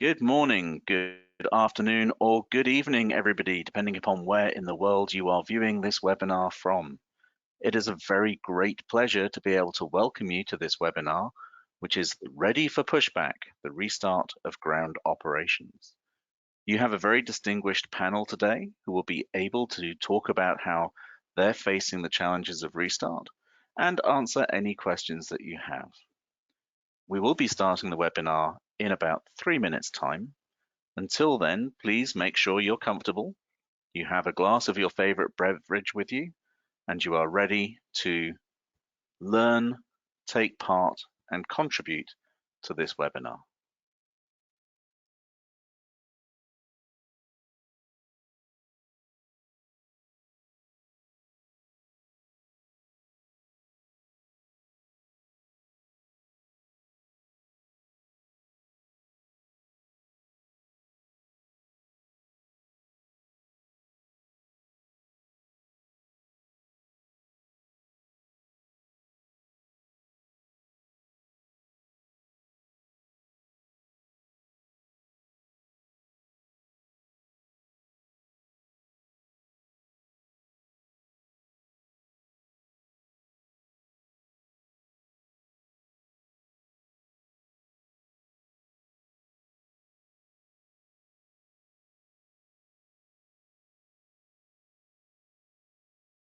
Good morning, good afternoon, or good evening, everybody, depending upon where in the world you are viewing this webinar from. It is a very great pleasure to be able to welcome you to this webinar, which is Ready for Pushback, the Restart of Ground Operations. You have a very distinguished panel today who will be able to talk about how they're facing the challenges of restart and answer any questions that you have. We will be starting the webinar in about 3 minutes' time. Until then, please make sure you're comfortable, you have a glass of your favorite beverage with you, and you are ready to learn, take part, and contribute to this webinar.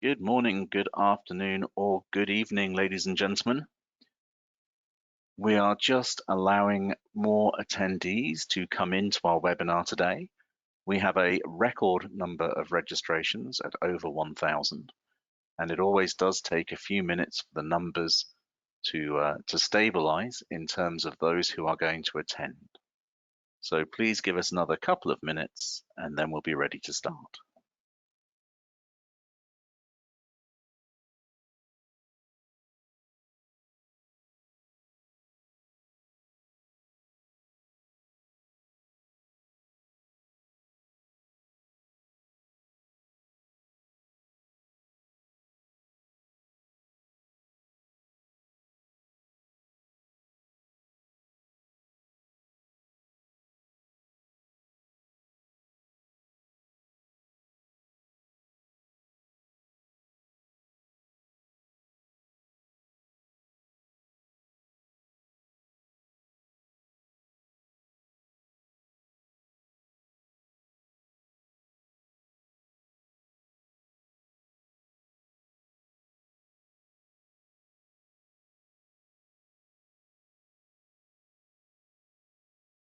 Good morning, good afternoon, or good evening, ladies and gentlemen. We are just allowing more attendees to come into our webinar today. We have a record number of registrations at over 1,000, and it always does take a few minutes for the numbers to stabilize in terms of those who are going to attend. So please give us another couple of minutes and then we'll be ready to start.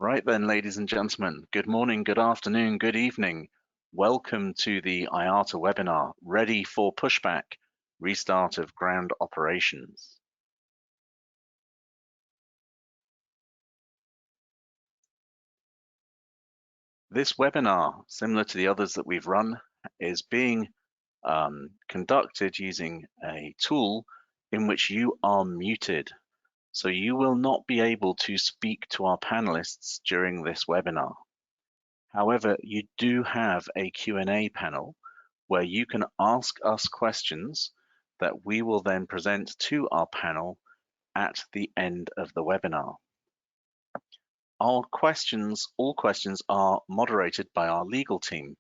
Right then, ladies and gentlemen, good morning, good afternoon, good evening. Welcome to the IATA webinar, Ready for Pushback, Restart of Ground Operations. This webinar, similar to the others that we've run, is being conducted using a tool in which you are muted. So you will not be able to speak to our panelists during this webinar. However, you do have a Q&A panel where you can ask us questions that we will then present to our panel at the end of the webinar. All questions are moderated by our legal team.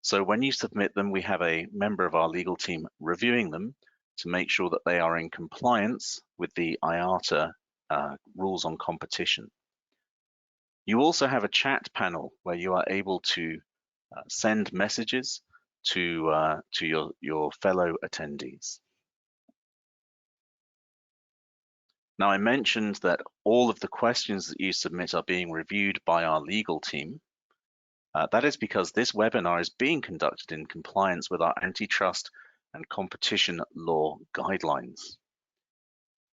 So when you submit them, we have a member of our legal team reviewing them to make sure that they are in compliance with the IATA rules on competition. You also have a chat panel where you are able to send messages to your fellow attendees. Now, I mentioned that all of the questions that you submit are being reviewed by our legal team. That is because this webinar is being conducted in compliance with our antitrust and competition law guidelines.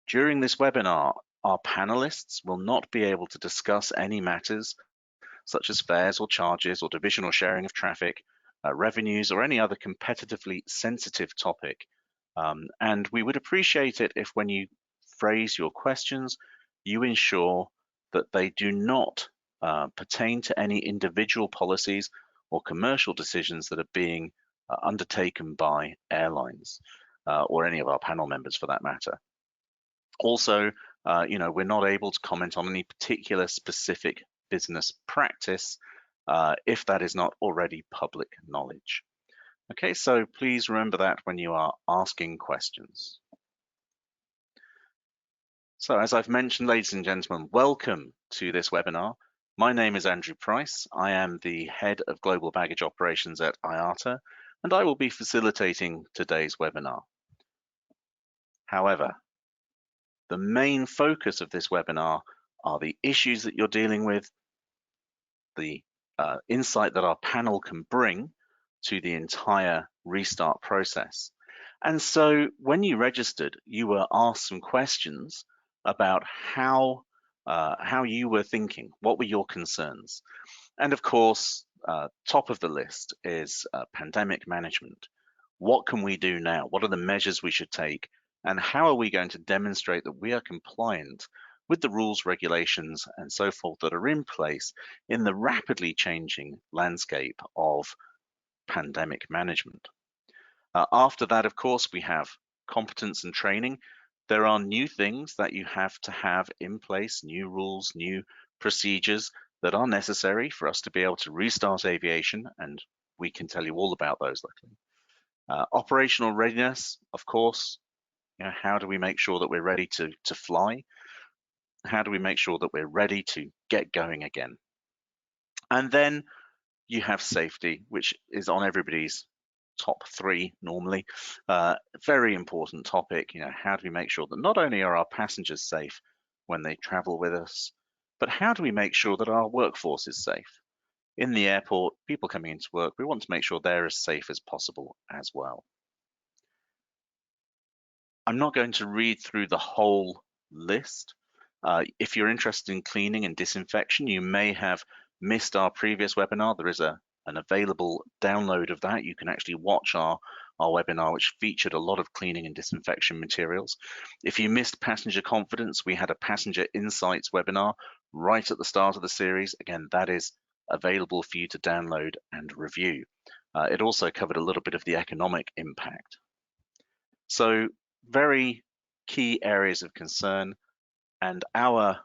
During this webinar, our panelists will not be able to discuss any matters such as fares or charges or divisional sharing of traffic, revenues, or any other competitively sensitive topic. And we would appreciate it if when you phrase your questions, you ensure that they do not pertain to any individual policies or commercial decisions that are being undertaken by airlines or any of our panel members for that matter. Also, we're not able to comment on any particular specific business practice if that is not already public knowledge. Okay, so please remember that when you are asking questions. So as I've mentioned, ladies and gentlemen, welcome to this webinar. My name is Andrew Price. I am the head of global baggage operations at IATA, and I will be facilitating today's webinar. However, the main focus of this webinar are the issues that you're dealing with, the insight that our panel can bring to the entire restart process. And so when you registered, you were asked some questions about how you were thinking, what were your concerns? And of course, top of the list is pandemic management. What can we do now? What are the measures we should take? And how are we going to demonstrate that we are compliant with the rules, regulations, and so forth that are in place in the rapidly changing landscape of pandemic management? After that, of course, we have competence and training. There are new things that you have to have in place, new rules, new procedures that are necessary for us to be able to restart aviation, and we can tell you all about those luckily. Operational readiness, of course, how do we make sure that we're ready to fly? How do we make sure that we're ready to get going again? And then you have safety, which is on everybody's top 3 normally. Very important topic. How do we make sure that not only are our passengers safe when they travel with us, but how do we make sure that our workforce is safe? In the airport, people coming into work, we want to make sure they're as safe as possible as well. I'm not going to read through the whole list. If you're interested in cleaning and disinfection, you may have missed our previous webinar. There is an available download of that. You can actually watch our webinar, which featured a lot of cleaning and disinfection materials. If you missed passenger confidence, we had a passenger insights webinar right at the start of the series. Again, that is available for you to download and review. It also covered a little bit of the economic impact. So very key areas of concern, and our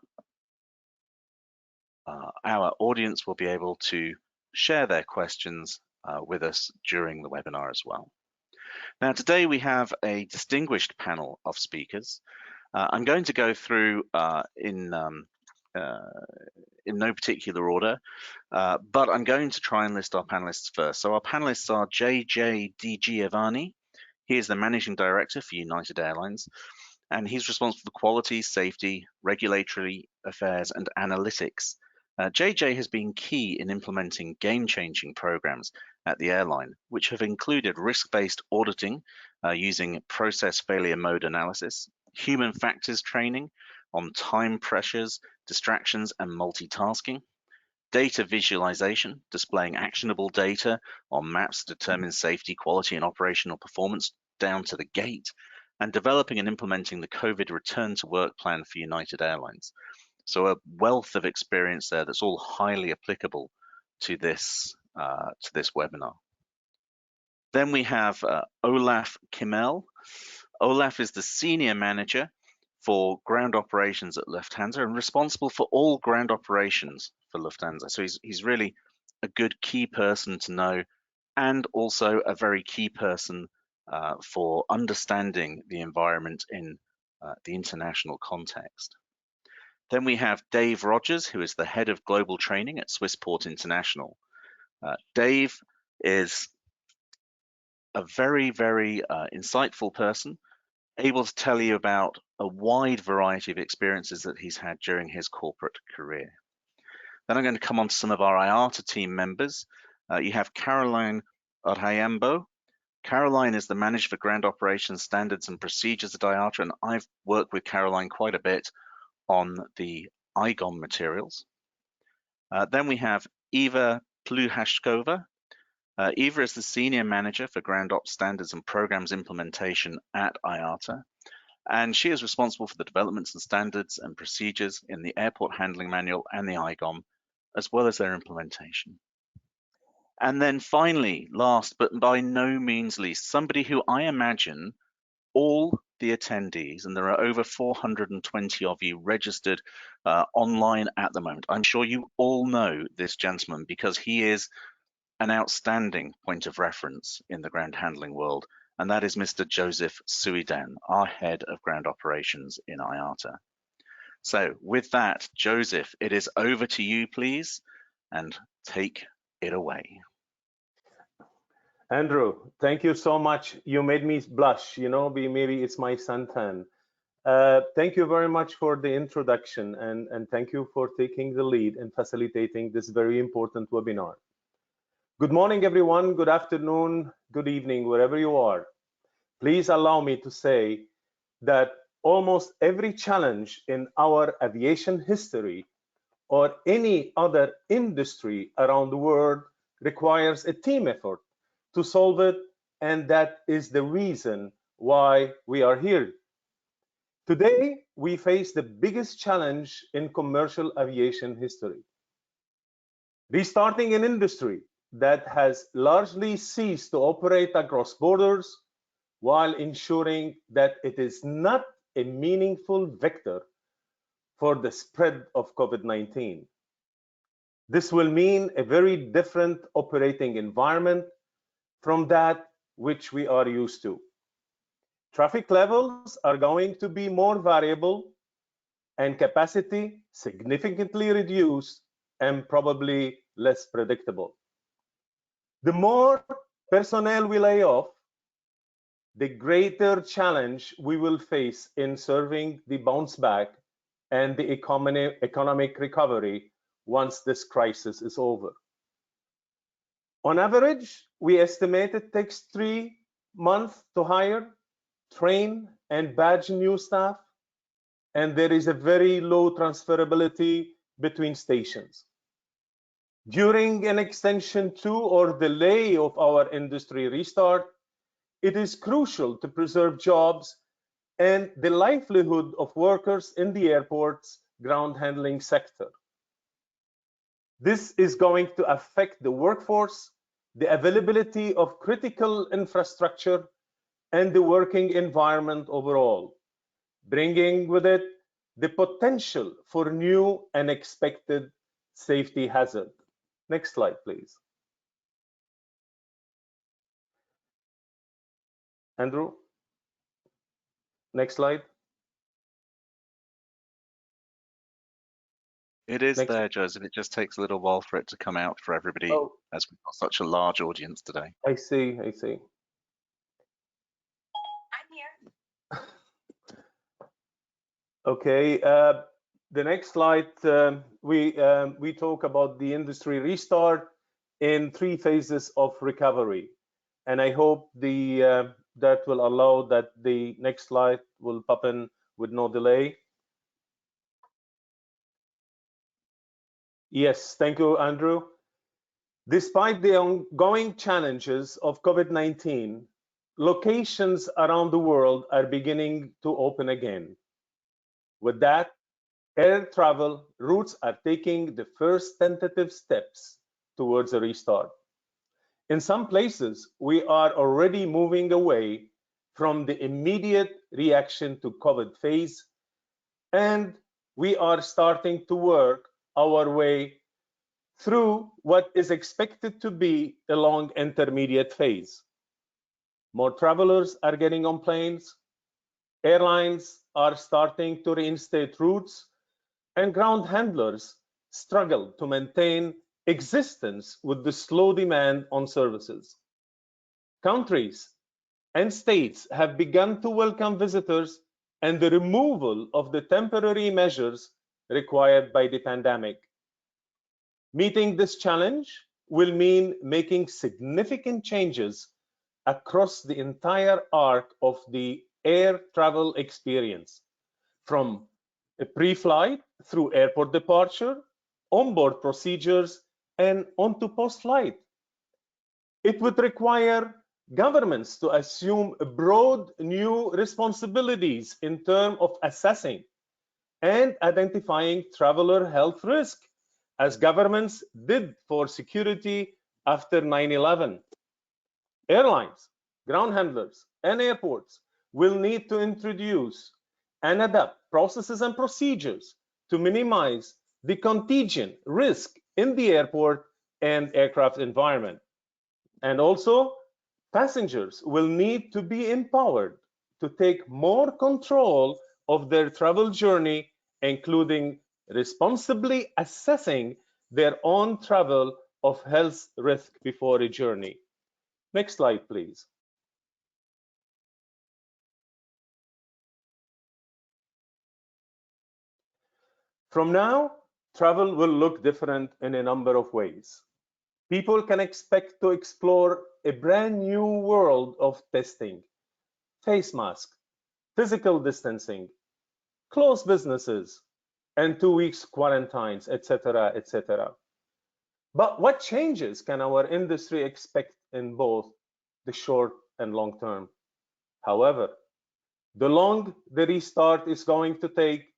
audience will be able to share their questions with us during the webinar as well. Now, today we have a distinguished panel of speakers. I'm going to go through in no particular order, but I'm going to try and list our panelists first. So our panelists are JJ DiGiovanni. He is the Managing Director for United Airlines, and he's responsible for quality, safety, regulatory affairs, and analytics. JJ has been key in implementing game-changing programs at the airline, which have included risk-based auditing using process failure mode analysis, human factors training on time pressures, distractions, and multitasking, data visualization, displaying actionable data on maps to determine safety, quality, and operational performance down to the gate, and developing and implementing the COVID return to work plan for United Airlines. So a wealth of experience there that's all highly applicable to this webinar. Then we have Olaf Kimmel. Olaf is the Senior Manager for ground operations at Lufthansa and responsible for all ground operations for Lufthansa. So he's really a good key person to know, and also a very key person for understanding the environment in the international context. Then we have Dave Rogers, who is the head of global training at Swissport International. Dave is a very, very insightful person, able to tell you about a wide variety of experiences that he's had during his corporate career. Then I'm going to come on to some of our IATA team members. You have Caroline Orhayambo. Caroline is the manager for ground operations standards and procedures at IATA, and I've worked with Caroline quite a bit on the IGOM materials. Then we have Eva Pluhashkova. Eva is the Senior Manager for Ground Ops Standards and Programs Implementation at IATA, and she is responsible for the developments and standards and procedures in the Airport Handling Manual and the IGOM, as well as their implementation. And then finally, last but by no means least, somebody who I imagine all the attendees, and there are over 420 of you registered online at the moment. I'm sure you all know this gentleman because he is an outstanding point of reference in the ground handling world, and that is Mr. Joseph Suidan, our head of ground operations in IATA. So with that, Joseph, it is over to you, please, and take it away. Andrew, thank you so much. You made me blush, you know, maybe it's my suntan. Thank you very much for the introduction, and thank you for taking the lead in facilitating this very important webinar. Good morning, everyone. Good afternoon, good evening, wherever you are. Please allow me to say that almost every challenge in our aviation history or any other industry around the world requires a team effort to solve it, and that is the reason why we are here. Today, we face the biggest challenge in commercial aviation history. Restarting an industry that has largely ceased to operate across borders while ensuring that it is not a meaningful vector for the spread of COVID-19. This will mean a very different operating environment from that which we are used to. Traffic levels are going to be more variable and capacity significantly reduced and probably less predictable. The more personnel we lay off, the greater challenge we will face in serving the bounce back and the economic recovery once this crisis is over. On average, we estimate it takes 3 months to hire, train, and badge new staff, and there is a very low transferability between stations. During an extension to or delay of our industry restart, it is crucial to preserve jobs and the livelihood of workers in the airport's ground handling sector. This is going to affect the workforce, the availability of critical infrastructure, and the working environment overall, bringing with it the potential for new and unexpected safety hazard. Next slide, please. Andrew, next slide. It is there, Joseph. It just takes a little while for it to come out for everybody, as we've got such a large audience today. I see. I'm here. Okay. The next slide, we talk about the industry restart in 3 phases of recovery, and I hope that will allow that the next slide will pop in with no delay. Yes, thank you, Andrew. Despite the ongoing challenges of COVID-19, locations around the world are beginning to open again. With that, air travel routes are taking the first tentative steps towards a restart. In some places, we are already moving away from the immediate reaction to COVID phase, and we are starting to work our way through what is expected to be a long intermediate phase. More travelers are getting on planes, airlines are starting to reinstate routes, and ground handlers struggle to maintain existence with the slow demand on services. Countries and states have begun to welcome visitors and the removal of the temporary measures required by the pandemic. Meeting this challenge will mean making significant changes across the entire arc of the air travel experience, from a pre-flight through airport departure, onboard procedures, and onto post-flight. It would require governments to assume broad new responsibilities in terms of assessing and identifying traveler health risk, as governments did for security after 9/11. Airlines, ground handlers, and airports will need to introduce and adapt processes and procedures to minimize the contagion risk in the airport and aircraft environment. And also, passengers will need to be empowered to take more control of their travel journey, including responsibly assessing their own travel of health risk before a journey. Next slide, please. From now, travel will look different in a number of ways. People can expect to explore a brand new world of testing, face mask, physical distancing, closed businesses, and 2 weeks quarantines, etc., etc. But what changes can our industry expect in both the short and long term? However, the long the restart is going to take,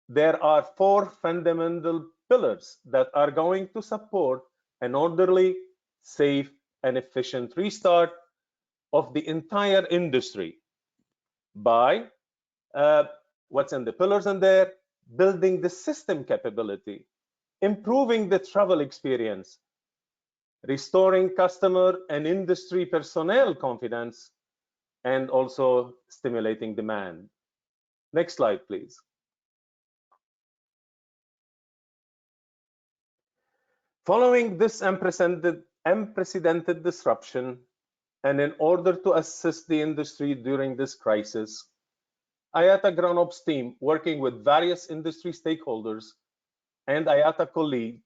there are 4 fundamental pillars that are going to support an orderly, safe, and efficient restart of the entire industry by what's in the pillars in there: building the system capability, improving the travel experience, restoring customer and industry personnel confidence, and also stimulating demand. Next slide, please. Following this unprecedented disruption, and in order to assist the industry during this crisis, IATA Ground Ops team, working with various industry stakeholders and IATA colleagues,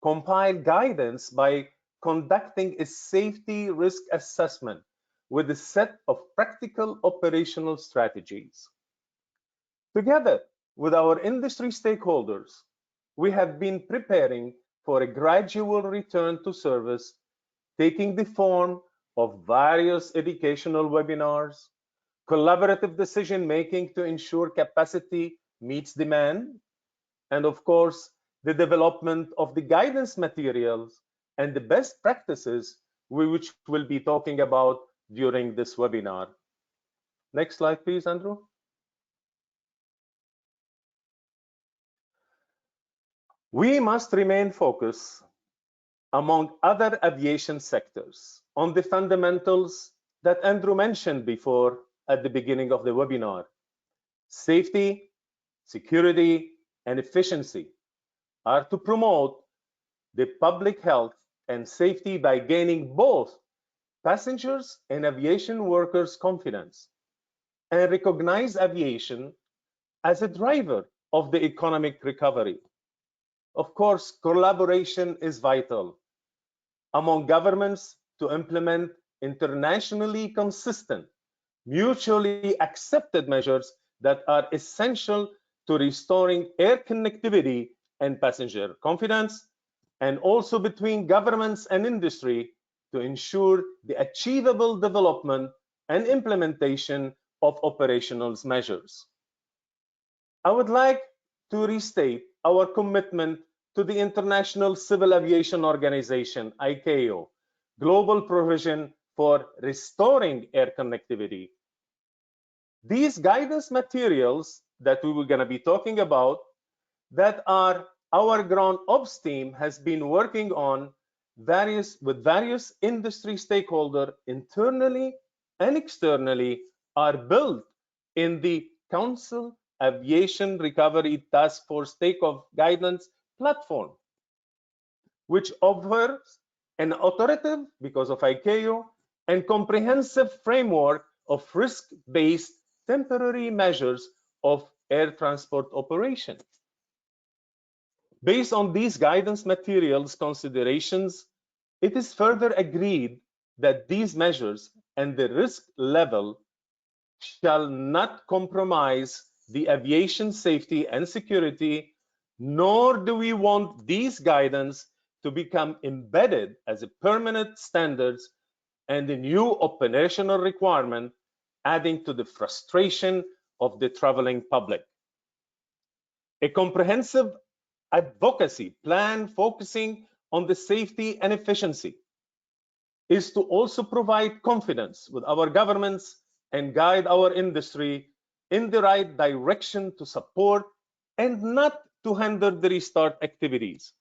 compiled guidance by conducting a safety risk assessment with a set of practical operational strategies. Together with our industry stakeholders, we have been preparing for a gradual return to service, taking the form of various educational webinars, collaborative decision-making to ensure capacity meets demand, and of course, the development of the guidance materials and the best practices which we'll be talking about during this webinar. Next slide, please, Andrew. We must remain focused, among other aviation sectors, on the fundamentals that Andrew mentioned before at the beginning of the webinar. Safety, security, and efficiency are to promote the public health and safety by gaining both passengers and aviation workers' confidence, and recognize aviation as a driver of the economic recovery. Of course, collaboration is vital among governments to implement internationally consistent, mutually accepted measures that are essential to restoring air connectivity and passenger confidence, and also between governments and industry to ensure the achievable development and implementation of operational measures. I would like to restate our commitment to the International Civil Aviation Organization, ICAO, global provision for restoring air connectivity. These guidance materials that we were going to be talking about, that are our ground ops team has been working on with various industry stakeholders internally and externally, are built in the Council Aviation Recovery Task Force Takeoff Guidance platform, which offers an authoritative, because of ICAO, and comprehensive framework of risk-based temporary measures of air transport operation. Based on these guidance materials considerations, it is further agreed that these measures and the risk level shall not compromise the aviation safety and security, nor do we want these guidance to become embedded as a permanent standards and a new operational requirement, adding to the frustration of the traveling public. A comprehensive advocacy plan focusing on the safety and efficiency is to also provide confidence with our governments and guide our industry in the right direction to support and not to hinder the restart activities.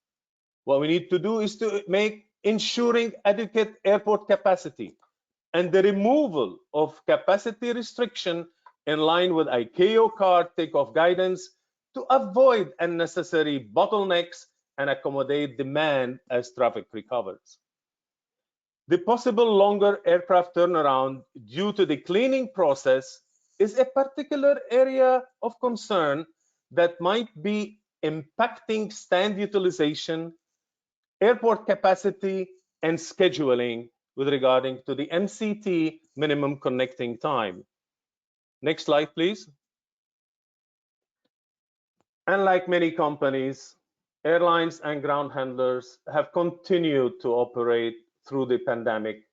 What we need to do is to make ensuring adequate airport capacity and the removal of capacity restriction in line with ICAO CART takeoff guidance to avoid unnecessary bottlenecks and accommodate demand as traffic recovers. The possible longer aircraft turnaround due to the cleaning process is a particular area of concern that might be impacting stand utilization, airport capacity, and scheduling with regarding to the MCT, minimum connecting time. Next slide, please. Unlike many companies, airlines and ground handlers have continued to operate through the pandemic,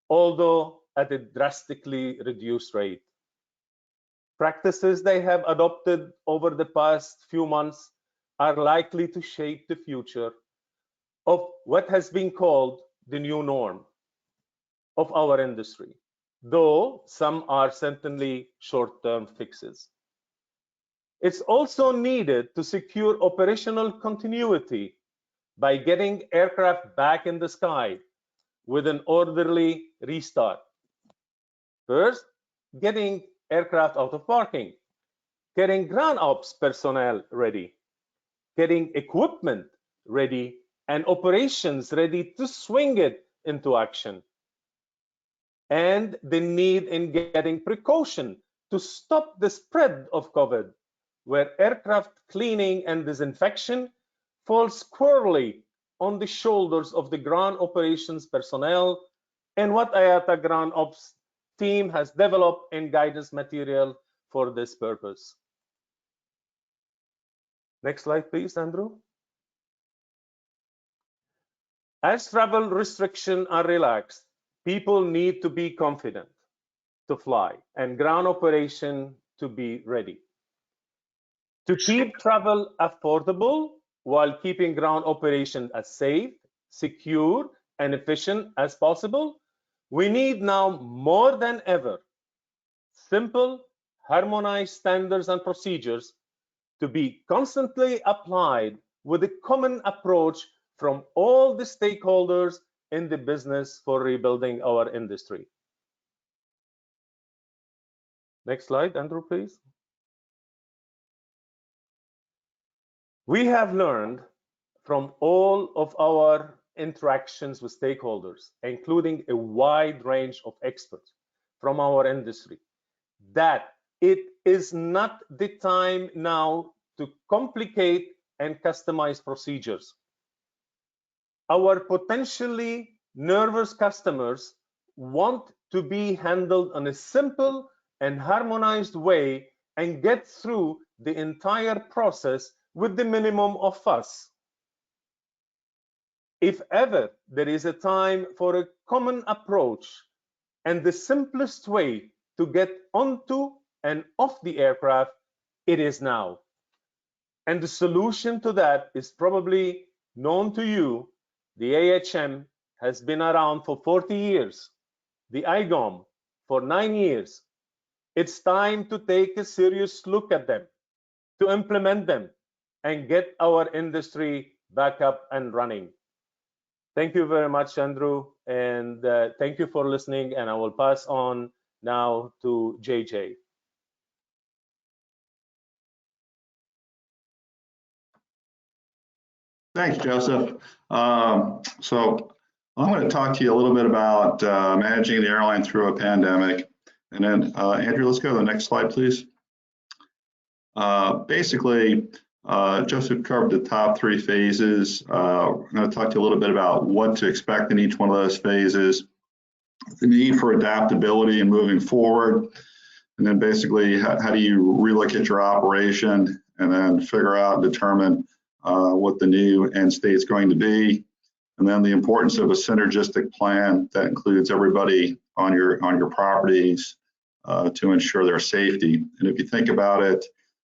although at a drastically reduced rate. Practices they have adopted over the past few months are likely to shape the future of what has been called the new norm of our industry, though some are certainly short-term fixes. It's also needed to secure operational continuity by getting aircraft back in the sky with an orderly restart. First, getting aircraft out of parking, getting ground ops personnel ready, getting equipment ready, and operations ready to swing it into action. And the need in getting precaution to stop the spread of COVID, where aircraft cleaning and disinfection falls squarely on the shoulders of the ground operations personnel and what IATA ground ops team has developed in guidance material for this purpose. Next slide, please, Andrew. As travel restrictions are relaxed, people need to be confident to fly and ground operation to be ready. To keep travel affordable while keeping ground operation as safe, secure, and efficient as possible, we need now more than ever simple, harmonized standards and procedures to be constantly applied with a common approach from all the stakeholders in the business for rebuilding our industry. Next slide, Andrew, please. We have learned from all of our interactions with stakeholders, including a wide range of experts from our industry, that it is not the time now to complicate and customize procedures. Our potentially nervous customers want to be handled in a simple and harmonized way and get through the entire process with the minimum of fuss. If ever there is a time for a common approach and the simplest way to get onto and off the aircraft, it is now. And the solution to that is probably known to you. The AHM has been around for 40 years, the IGOM for 9 years. It's time to take a serious look at them, to implement them, and get our industry back up and running. Thank you very much, Andrew, and thank you for listening, and I will pass on now to JJ. Thanks, Joseph. So I'm going to talk to you a little bit about managing the airline through a pandemic. And then, Andrew, let's go to the next slide, please. Basically, Joseph covered the top 3 phases. I'm going to talk to you a little bit about what to expect in each one of those phases, the need for adaptability and moving forward, and then basically how do you relook at your operation and then figure out and determine what the new end state is going to be, and then the importance of a synergistic plan that includes everybody on your properties to ensure their safety. And if you think about it,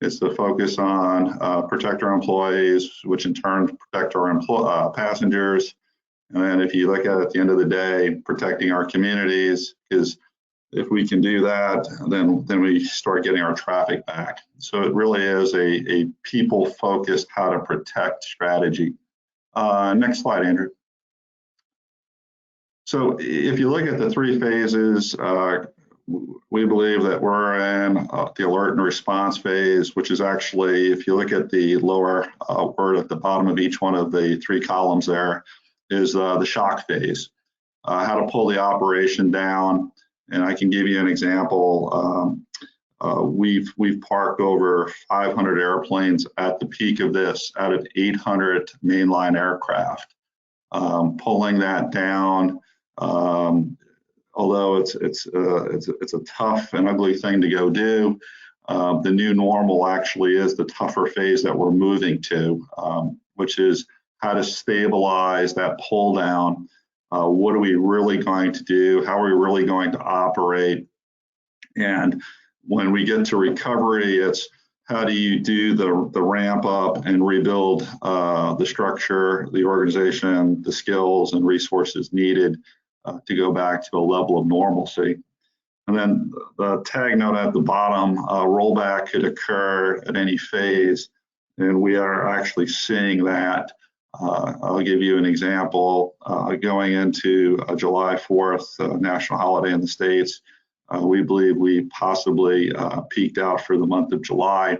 it's the focus on protect our employees, which in turn protect our passengers. And then if you look at it at the end of the day, protecting our communities, because If we can do that, then we start getting our traffic back. So it really is a people-focused how to protect strategy. Next slide, Andrew. So if you look at the three phases, we believe that we're in the alert and response phase, which is actually, if you look at the lower word at the bottom of each one of the three columns there, is the shock phase, how to pull the operation down. And I can give you an example. We've parked over 500 airplanes at the peak of this out of 800 mainline aircraft. Pulling that down, although it's a tough and ugly thing to go do, the new normal actually is the tougher phase that we're moving to, which is how to stabilize that pull down. What are we really going to do? How are we really going to operate? And when we get to recovery, it's how do you do the ramp up and rebuild the structure, the organization, the skills and resources needed to go back to a level of normalcy. And then the tag note at the bottom, rollback could occur at any phase, and we are actually seeing that. I'll give you an example. Going into July 4th, national holiday in the States, we believe we possibly peaked out for the month of July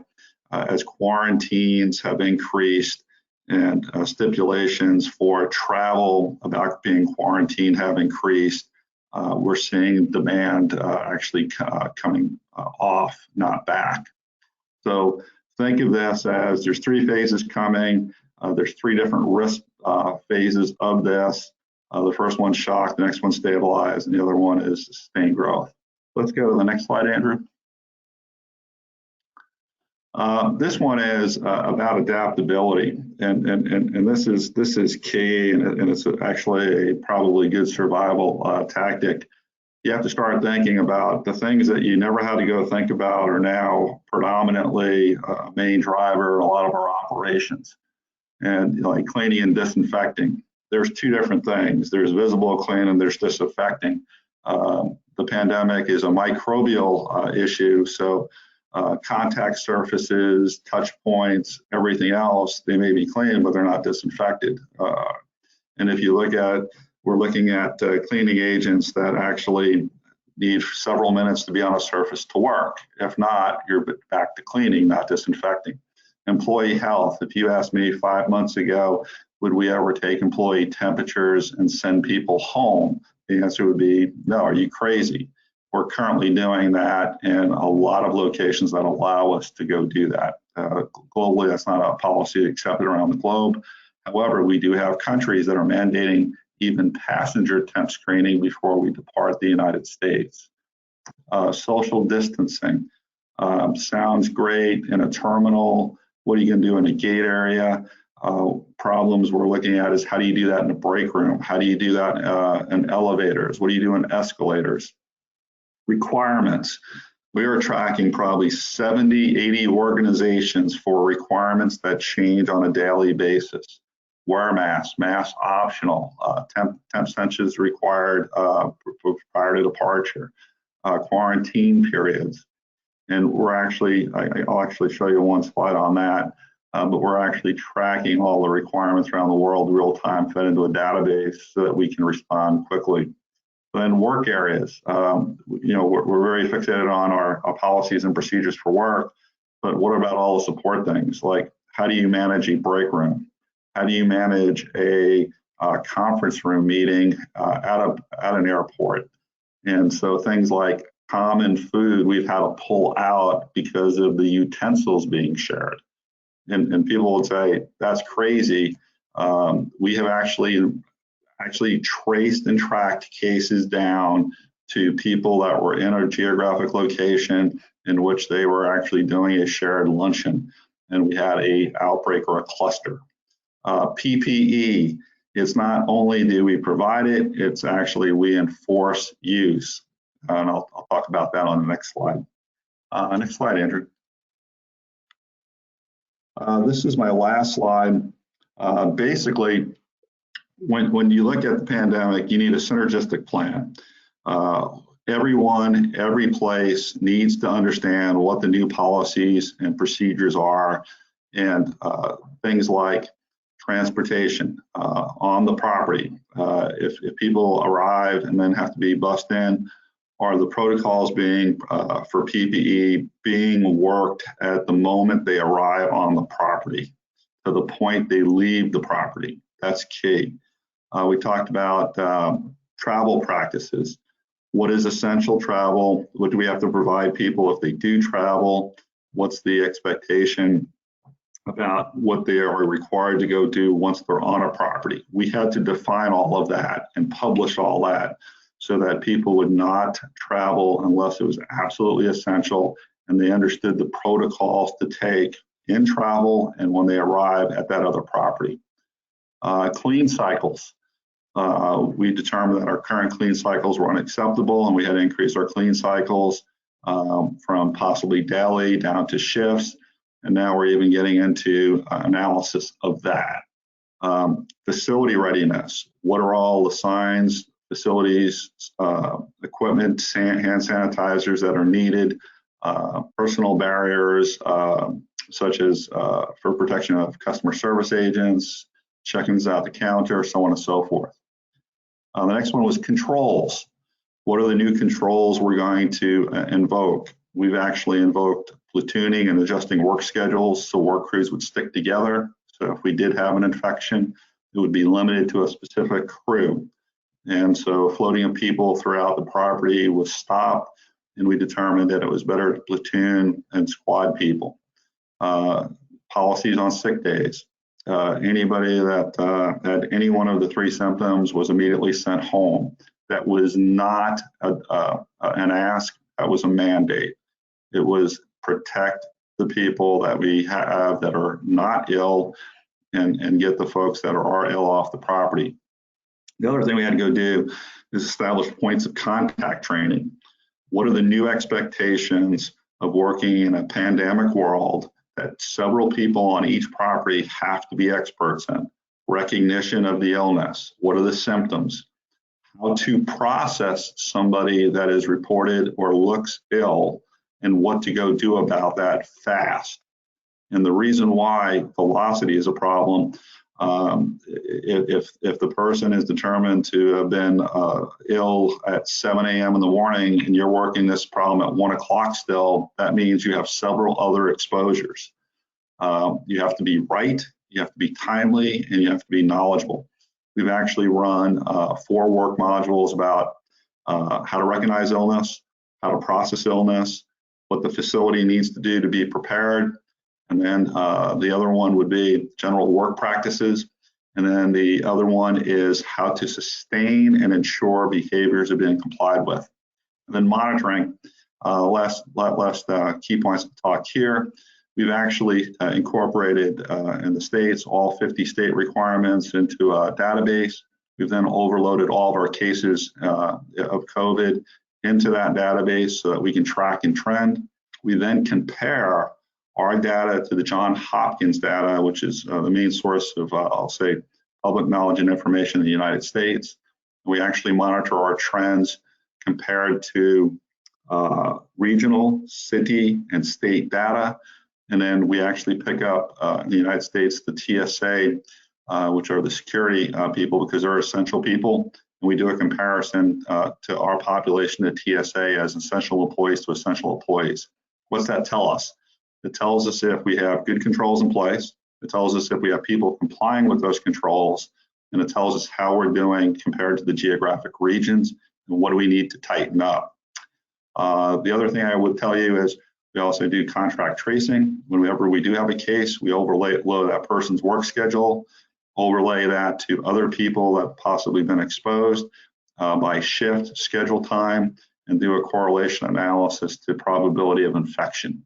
as quarantines have increased and stipulations for travel about being quarantined have increased. We're seeing demand actually coming off, not back. So think of this as there's three phases coming. There's three different risk phases of this. The first one's shock, the next one's stabilize, and the other one is sustained growth. Let's go to the next slide, Andrew. This one is about adaptability, and this is key, and it's actually a probably good survival tactic. You have to start thinking about the things that you never had to go think about are now predominantly a main driver in a lot of our operations. And like cleaning and disinfecting, there's two different things. There's visible clean and there's disinfecting. The pandemic is a microbial issue, so contact surfaces, touch points, everything else, they may be clean, but they're not disinfected. And if you look at, we're looking at cleaning agents that actually need several minutes to be on a surface to work. If not, you're back to cleaning, not disinfecting. Employee health, if you asked me 5 months ago, would we ever take employee temperatures and send people home? The answer would be, no, are you crazy? We're currently doing that in a lot of locations that allow us to go do that. Globally, that's not a policy accepted around the globe. However, we do have countries that are mandating even passenger temp screening before we depart the United States. Social distancing sounds great in a terminal. What are you going to do in a gate area? Problems we're looking at is how do you do that in a break room? How do you do that in elevators? What do you do in escalators? Requirements. We are tracking probably 70, 80 organizations for requirements that change on a daily basis. Wear masks, mask optional, temp census required prior to departure, quarantine periods. And we're actually, I'll actually show you one slide on that, but we're actually tracking all the requirements around the world real time, fed into a database so that we can respond quickly. Then work areas, you know, we're very fixated on our policies and procedures for work, but what about all the support things? Like, how do you manage a break room? How do you manage a conference room meeting at an airport? And so things like common food we've had to pull out because of the utensils being shared. And people would say, that's crazy. We have actually traced and tracked cases down to people that were in a geographic location in which they were actually doing a shared luncheon, and we had an outbreak or a cluster. PPE, it's not only do we provide it, it's actually we enforce use. And I'll talk about that on the next slide. Next slide, Andrew. This is my last slide. Basically, when you look at the pandemic, you need a synergistic plan. everyone, every place needs to understand what the new policies and procedures are, and things like transportation on the property. If people arrive and then have to be bussed in, are the protocols being for PPE being worked at the moment they arrive on the property to the point they leave the property? That's key. We talked about travel practices. What is essential travel? What do we have to provide people if they do travel? What's the expectation about what they are required to go do once they're on a property? We had to define all of that and publish all that so that people would not travel unless it was absolutely essential, and they understood the protocols to take in travel and when they arrive at that other property. Clean cycles. We determined that our current clean cycles were unacceptable, and we had to increase our clean cycles from possibly daily down to shifts. And now we're even getting into analysis of that. Facility readiness. What are all the signs, facilities, equipment, hand sanitizers that are needed, personal barriers, such as for protection of customer service agents, check-ins at the counter, so on and so forth. The next one was controls. What are the new controls we're going to invoke? We've actually invoked platooning and adjusting work schedules so work crews would stick together. So if we did have an infection, it would be limited to a specific crew. And so floating of people throughout the property was stopped, and we determined that it was better to platoon and squad people. Policies on sick days. Anybody that had any one of the 3 symptoms was immediately sent home. That was not an ask, that was a mandate. It was protect the people that we have that are not ill and get the folks that are ill off the property. The other thing we had to go do is establish points of contact training. What are the new expectations of working in a pandemic world that several people on each property have to be experts in? Recognition of the illness. What are the symptoms? How to process somebody that is reported or looks ill, and what to go do about that fast. And the reason why velocity is a problem, if the person is determined to have been ill at 7 a.m. in the morning and you're working this problem at 1 o'clock still, that means you have several other exposures. You have to be right, you have to be timely, and you have to be knowledgeable. We've actually run 4 work modules about how to recognize illness, how to process illness, what the facility needs to do to be prepared. And then the other one would be general work practices. And then the other one is how to sustain and ensure behaviors are being complied with. And then monitoring, last key points to talk here. We've actually incorporated in the states all 50 state requirements into a database. We've then overloaded all of our cases of COVID into that database so that we can track and trend. We then compare our data to the Johns Hopkins data, which is the main source of, I'll say, public knowledge and information in the United States. We actually monitor our trends compared to regional, city, and state data. And then we actually pick up in the United States, the TSA, which are the security people, because they're essential people. And we do a comparison to our population at TSA as essential employees to essential employees. What's that tell us? It tells us if we have good controls in place. It tells us if we have people complying with those controls. And it tells us how we're doing compared to the geographic regions and what do we need to tighten up. The other thing I would tell you is we also do contract tracing. Whenever we do have a case, we overlay that person's work schedule, overlay that to other people that possibly been exposed by shift, schedule time, and do a correlation analysis to probability of infection.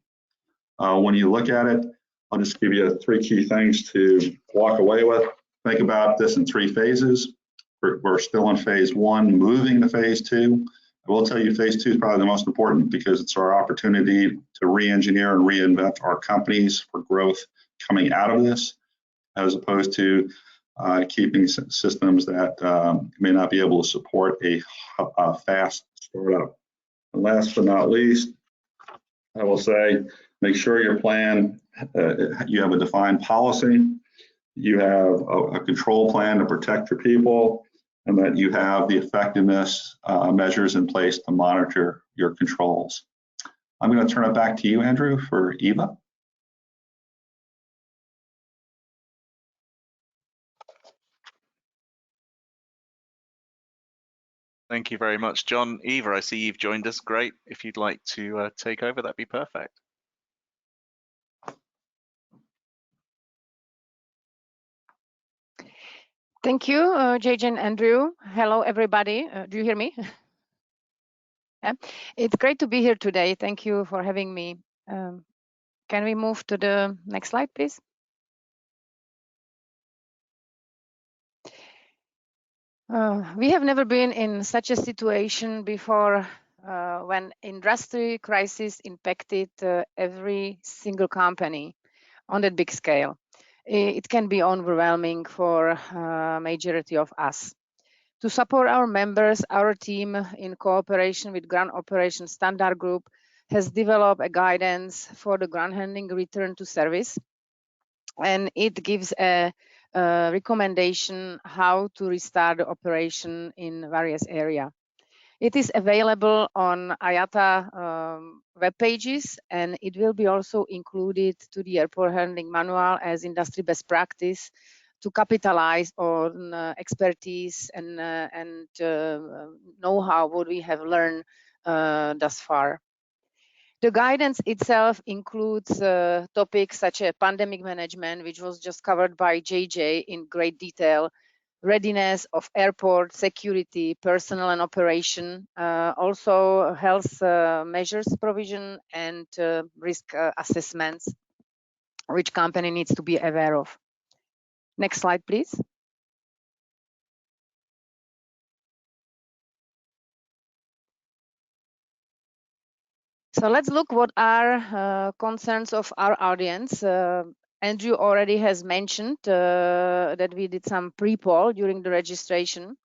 When you look at it, I'll just give you 3 key things to walk away with. Think about this in 3 phases. We're still in phase 1, moving to phase 2. I will tell you phase 2 is probably the most important because it's our opportunity to re-engineer and reinvent our companies for growth coming out of this, as opposed to keeping systems that may not be able to support a fast startup. And last but not least, I will say, make sure your plan, you have a defined policy, you have a control plan to protect your people, and that you have the effectiveness measures in place to monitor your controls. I'm going to turn it back to you, Andrew, for Eva. Thank you very much, John. Eva, I see you've joined us. Great. If you'd like to take over, that'd be perfect. Thank you, JJ and Andrew. Hello, everybody. Do you hear me? Yeah. It's great to be here today. Thank you for having me. Can we move to the next slide, please? We have never been in such a situation before when industry crisis impacted every single company on that big scale. It can be overwhelming for majority of us. To support our members, our team, in cooperation with Ground Operations Standard Group, has developed a guidance for the ground handling return to service, and it gives a recommendation how to restart the operation in various areas. It is available on IATA web pages, and it will be also included to the airport handling manual as industry best practice to capitalize on expertise and know-how what we have learned thus far. The guidance itself includes topics such as pandemic management, which was just covered by JJ in great detail, readiness of airport, security, personnel and operation, also health measures provision and risk assessments, which company needs to be aware of. Next slide, please. So let's look what are concerns of our audience. Andrew already has mentioned that we did some pre-poll during the registration,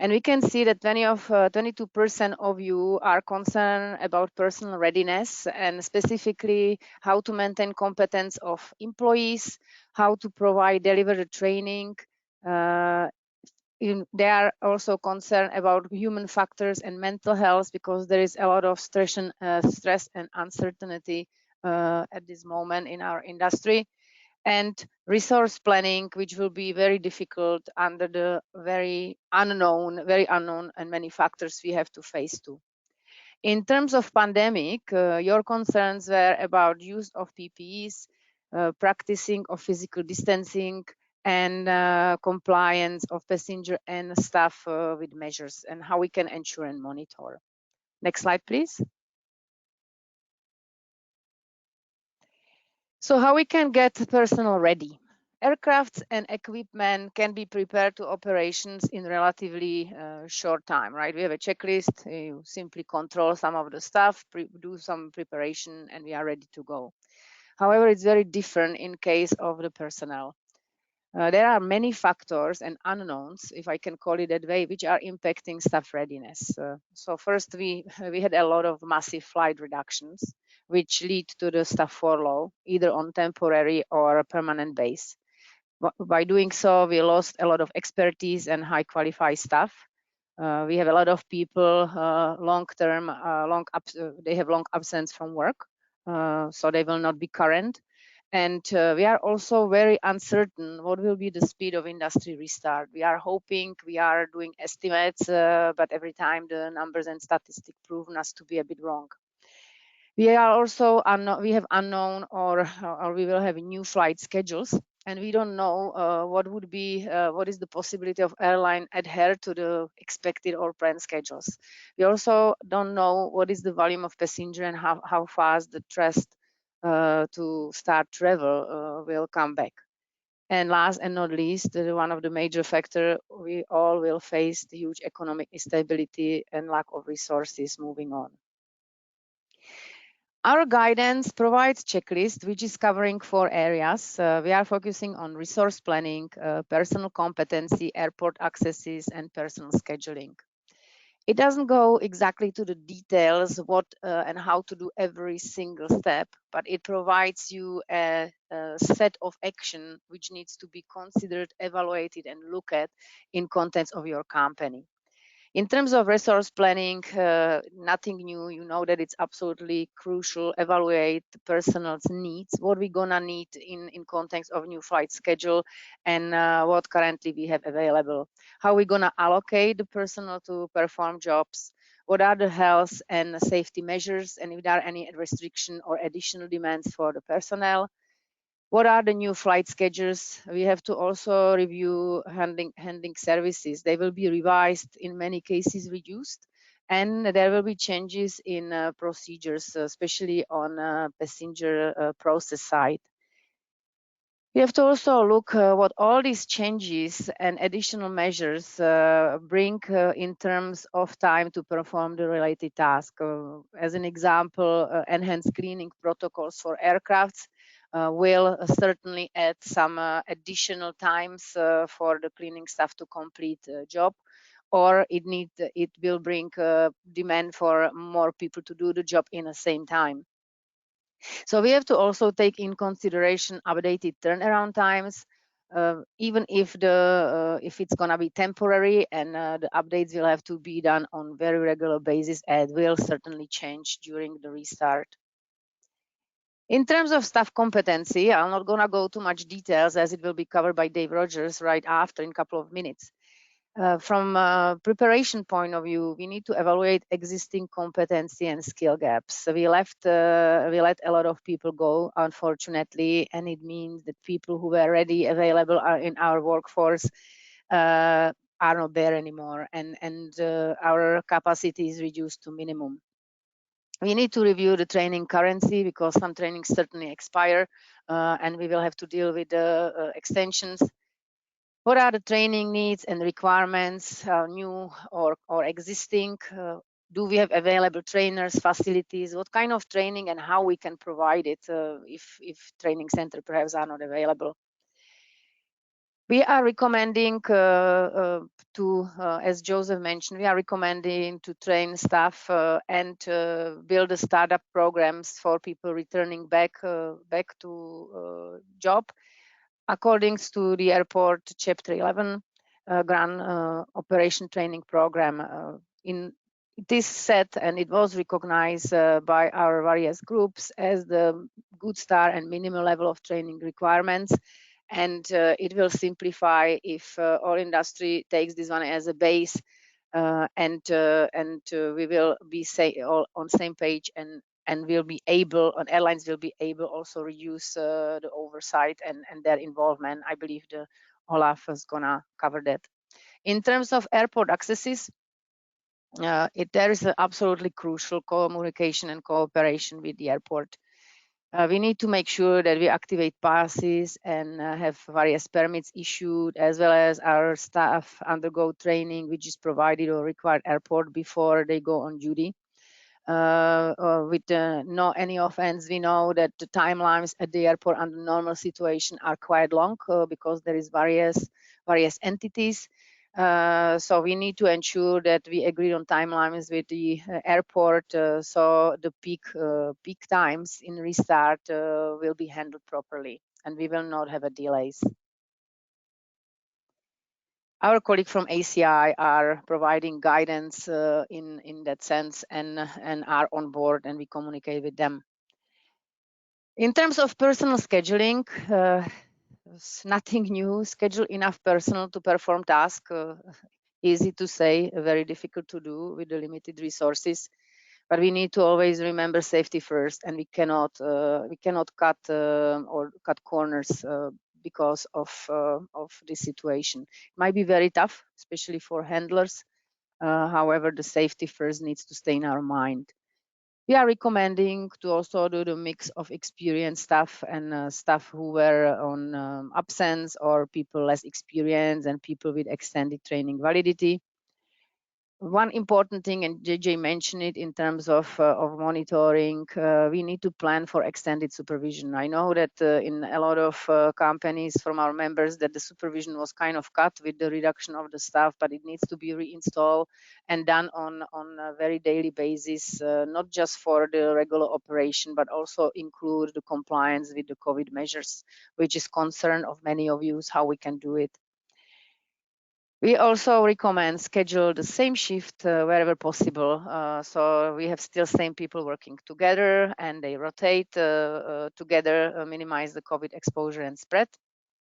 and we can see that 22% of you are concerned about personal readiness and specifically how to maintain competence of employees, how to deliver the training. They are also concerned about human factors and mental health because there is a lot of stress and uncertainty at this moment in our industry, and resource planning, which will be very difficult under the very unknown and many factors we have to face too. In terms of pandemic, your concerns were about use of PPEs, practicing of physical distancing, and compliance of passenger and staff with measures, and how we can ensure and monitor. Next slide, please. So how we can get personnel ready? Aircrafts and equipment can be prepared to operations in relatively short time, right? We have a checklist, you simply control some of the stuff, do some preparation, and we are ready to go. However, it's very different in case of the personnel. There are many factors and unknowns, if I can call it that way, which are impacting staff readiness. So first, we had a lot of massive flight reductions, which lead to the staff furlough, either on temporary or a permanent base. By doing so, we lost a lot of expertise and high qualified staff. We have a lot of people long-term, they have long absence from work, so they will not be current. And we are also very uncertain what will be the speed of industry restart. We are hoping, we are doing estimates, but every time the numbers and statistics proven us to be a bit wrong. We are also we have unknown or we will have new flight schedules, and we don't know what is the possibility of airline adhere to the expected or planned schedules. We also don't know what is the volume of passenger and how fast the trust to start travel will come back. And last and not least, one of the major factors, we all will face the huge economic instability and lack of resources moving on. Our guidance provides checklist, which is covering 4 areas. We are focusing on resource planning, personal competency, airport accesses, and personal scheduling. It doesn't go exactly to the details what and how to do every single step, but it provides you a set of action which needs to be considered, evaluated, and looked at in context of your company. In terms of resource planning, nothing new. You know that it's absolutely crucial. Evaluate the personal's needs, what we're gonna need in context of new flight schedule, and what currently we have available. How we're gonna allocate the personnel to perform jobs. What are the health and safety measures, and if there are any restriction or additional demands for the personnel. What are the new flight schedules? We have to also review handling services. They will be revised, in many cases reduced, and there will be changes in procedures, especially on passenger process side. We have to also look what all these changes and additional measures bring in terms of time to perform the related task. As an example, enhanced screening protocols for aircrafts will certainly add some additional times for the cleaning staff to complete the job, or it will bring demand for more people to do the job in the same time. So we have to also take in consideration updated turnaround times, even if it's gonna be temporary, and the updates will have to be done on very regular basis, and will certainly change during the restart. In terms of staff competency, I'm not gonna go too much details as it will be covered by Dave Rogers right after in a couple of minutes. From a preparation point of view, we need to evaluate existing competency and skill gaps. So we let a lot of people go, unfortunately, and it means that people who were already available in our workforce are not there anymore, and our capacity is reduced to minimum. We need to review the training currency because some trainings certainly expire, and we will have to deal with the extensions. What are the training needs and requirements, new or existing? Do we have available trainers, facilities? What kind of training and how we can provide it if training center perhaps are not available? We are recommending as Joseph mentioned, we are recommending to train staff and build a startup programs for people returning back to job. According to the airport Chapter 11 Grand Operation Training Program, it is set and it was recognized by our various groups as the good start and minimum level of training requirements. And it will simplify if all industry takes this one as a base, and we will be all on same page, and will be able, and airlines will be able also reduce the oversight and their involvement. I believe the Olaf is gonna cover that. In terms of airport accesses, there is absolutely crucial communication and cooperation with the airport. We need to make sure that we activate passes and have various permits issued, as well as our staff undergo training which is provided or required airport before they go on duty. With no any offense, we know that the timelines at the airport under normal situation are quite long because there is various entities. So we need to ensure that we agree on timelines with the airport, so the peak times in restart will be handled properly, and we will not have a delays. Our colleagues from ACI are providing guidance in that sense, and are on board, and we communicate with them. In terms of personal scheduling, nothing new. Schedule enough personnel to perform tasks. Easy to say, very difficult to do with the limited resources. But we need to always remember safety first, and we cannot cut corners because of this situation. It might be very tough, especially for handlers. However, the safety first needs to stay in our mind. We are recommending to also do the mix of experienced staff and staff who were on absence, or people less experienced and people with extended training validity. One important thing, and JJ mentioned it in terms of monitoring, we need to plan for extended supervision. I know that in a lot of companies from our members that the supervision was kind of cut with the reduction of the staff, but it needs to be reinstalled and done on a very daily basis, not just for the regular operation, but also include the compliance with the COVID measures, which is concern of many of you, how we can do it. We also recommend schedule the same shift wherever possible. So we have still same people working together and they rotate together, minimize the COVID exposure and spread.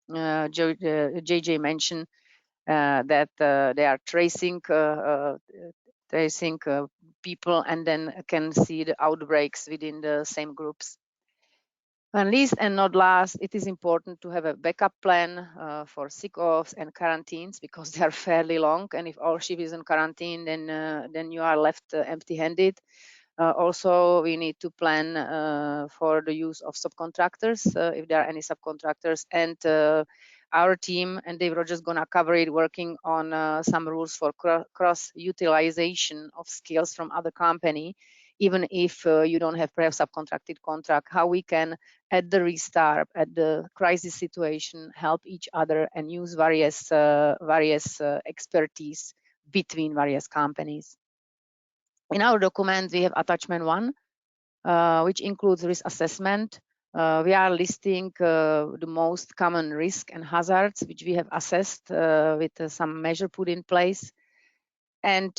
JJ mentioned that they are tracing people and then can see the outbreaks within the same groups. And least and not last, it is important to have a backup plan for sick offs and quarantines because they are fairly long. And if all ship is in quarantine, then you are left empty-handed. Also, we need to plan for the use of subcontractors, if there are any subcontractors, and our team, and Dave Rogers gonna cover it, working on some rules for cross-utilization of skills from other company, even if you don't have perhaps subcontracted contract, how we can, at the restart, at the crisis situation, help each other and use various expertise between various companies. In our document, we have attachment 1, which includes risk assessment. We are listing the most common risk and hazards, which we have assessed with some measure put in place. And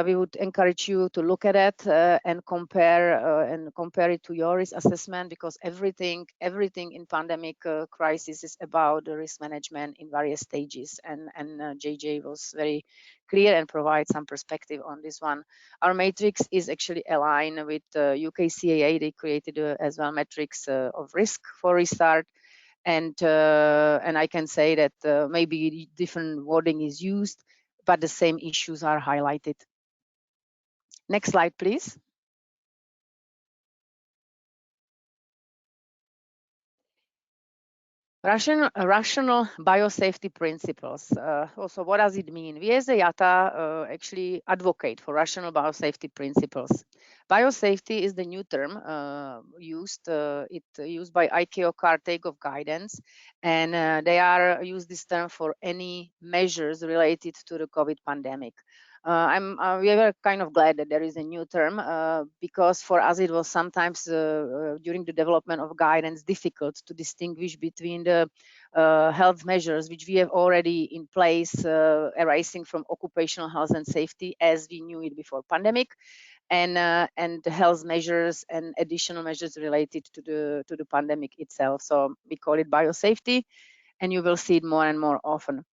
we would encourage you to look at it and compare it to your risk assessment, because everything in pandemic crisis is about the risk management in various stages. And JJ was very clear and provide some perspective on this one. Our matrix is actually aligned with UK CAA. They created as well matrix of risk for restart. And I can say that maybe different wording is used, but the same issues are highlighted. Next slide, please. Rational biosafety principles. Also, what does it mean? We as a IATA actually advocate for rational biosafety principles. Biosafety is the new term used. It's used by ICAO CAR takeoff guidance, and they are use this term for any measures related to the COVID pandemic. We were kind of glad that there is a new term because for us it was sometimes during the development of guidance difficult to distinguish between the health measures which we have already in place arising from occupational health and safety as we knew it before pandemic, and the health measures and additional measures related to the pandemic itself. So we call it biosafety, and you will see it more and more often.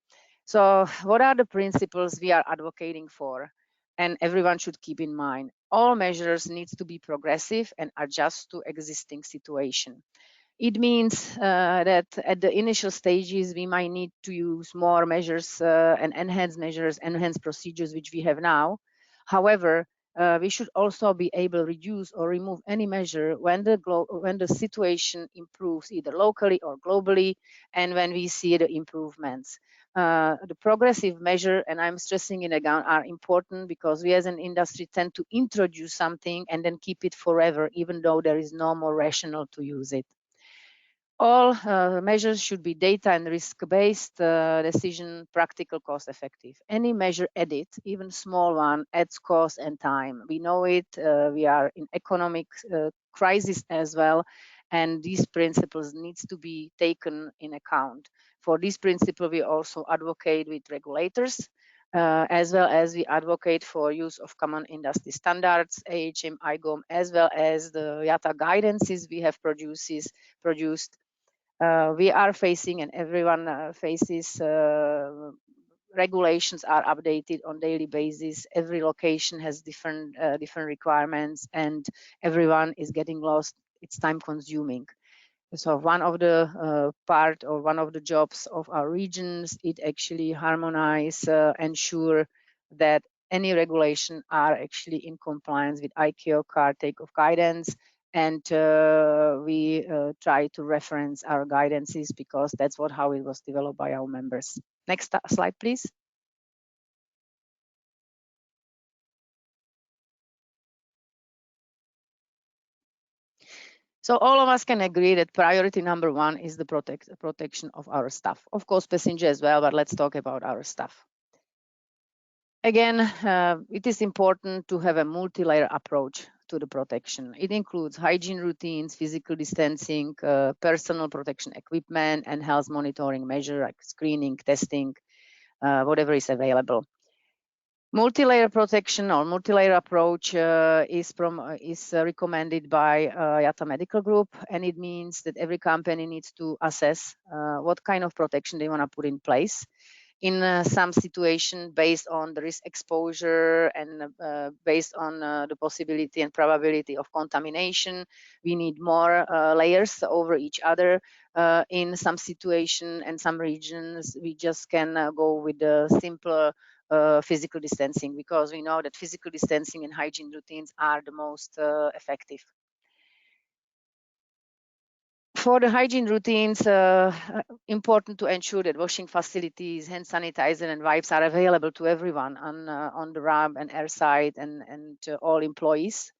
So what are the principles we are advocating for? And everyone should keep in mind, all measures needs to be progressive and adjust to existing situation. It means that at the initial stages, we might need to use more measures and enhanced procedures, which we have now. However, we should also be able to reduce or remove any measure when the situation improves either locally or globally, and when we see the improvements. The progressive measure, and I'm stressing it again, are important because we as an industry tend to introduce something and then keep it forever, even though there is no more rational to use it. All measures should be data and risk-based decision, practical, cost-effective. Any measure added, even small one, adds cost and time. We know it. We are in economic crisis as well, and these principles needs to be taken in account. For this principle, we also advocate with regulators, as well as we advocate for use of common industry standards, AHM, IGOM, as well as the IATA guidances we have produced. We are facing, and everyone faces, regulations are updated on daily basis. Every location has different requirements, and everyone is getting lost. It's time consuming. So one of the part or one of the jobs of our regions, it actually harmonize, ensure that any regulation are actually in compliance with ICAO CAR takeoff guidance. And we try to reference our guidances because that's how it was developed by our members. Next slide, please. So all of us can agree that priority number one is the protection of our staff. Of course, passenger as well, but let's talk about our staff. Again, it is important to have a multi-layer approach to the protection. It includes hygiene routines, physical distancing, personal protection equipment, and health monitoring measures like screening, testing, whatever is available. Multi-layer protection or multi-layer approach is recommended by IATA Medical Group, and it means that every company needs to assess what kind of protection they want to put in place. In some situation, based on the risk exposure and based on the possibility and probability of contamination, we need more layers over each other. In some situation and some regions, we just can go with the simpler physical distancing, because we know that physical distancing and hygiene routines are the most effective. For the hygiene routines, important to ensure that washing facilities, hand sanitizer and wipes are available to everyone on the ramp and airside and all employees.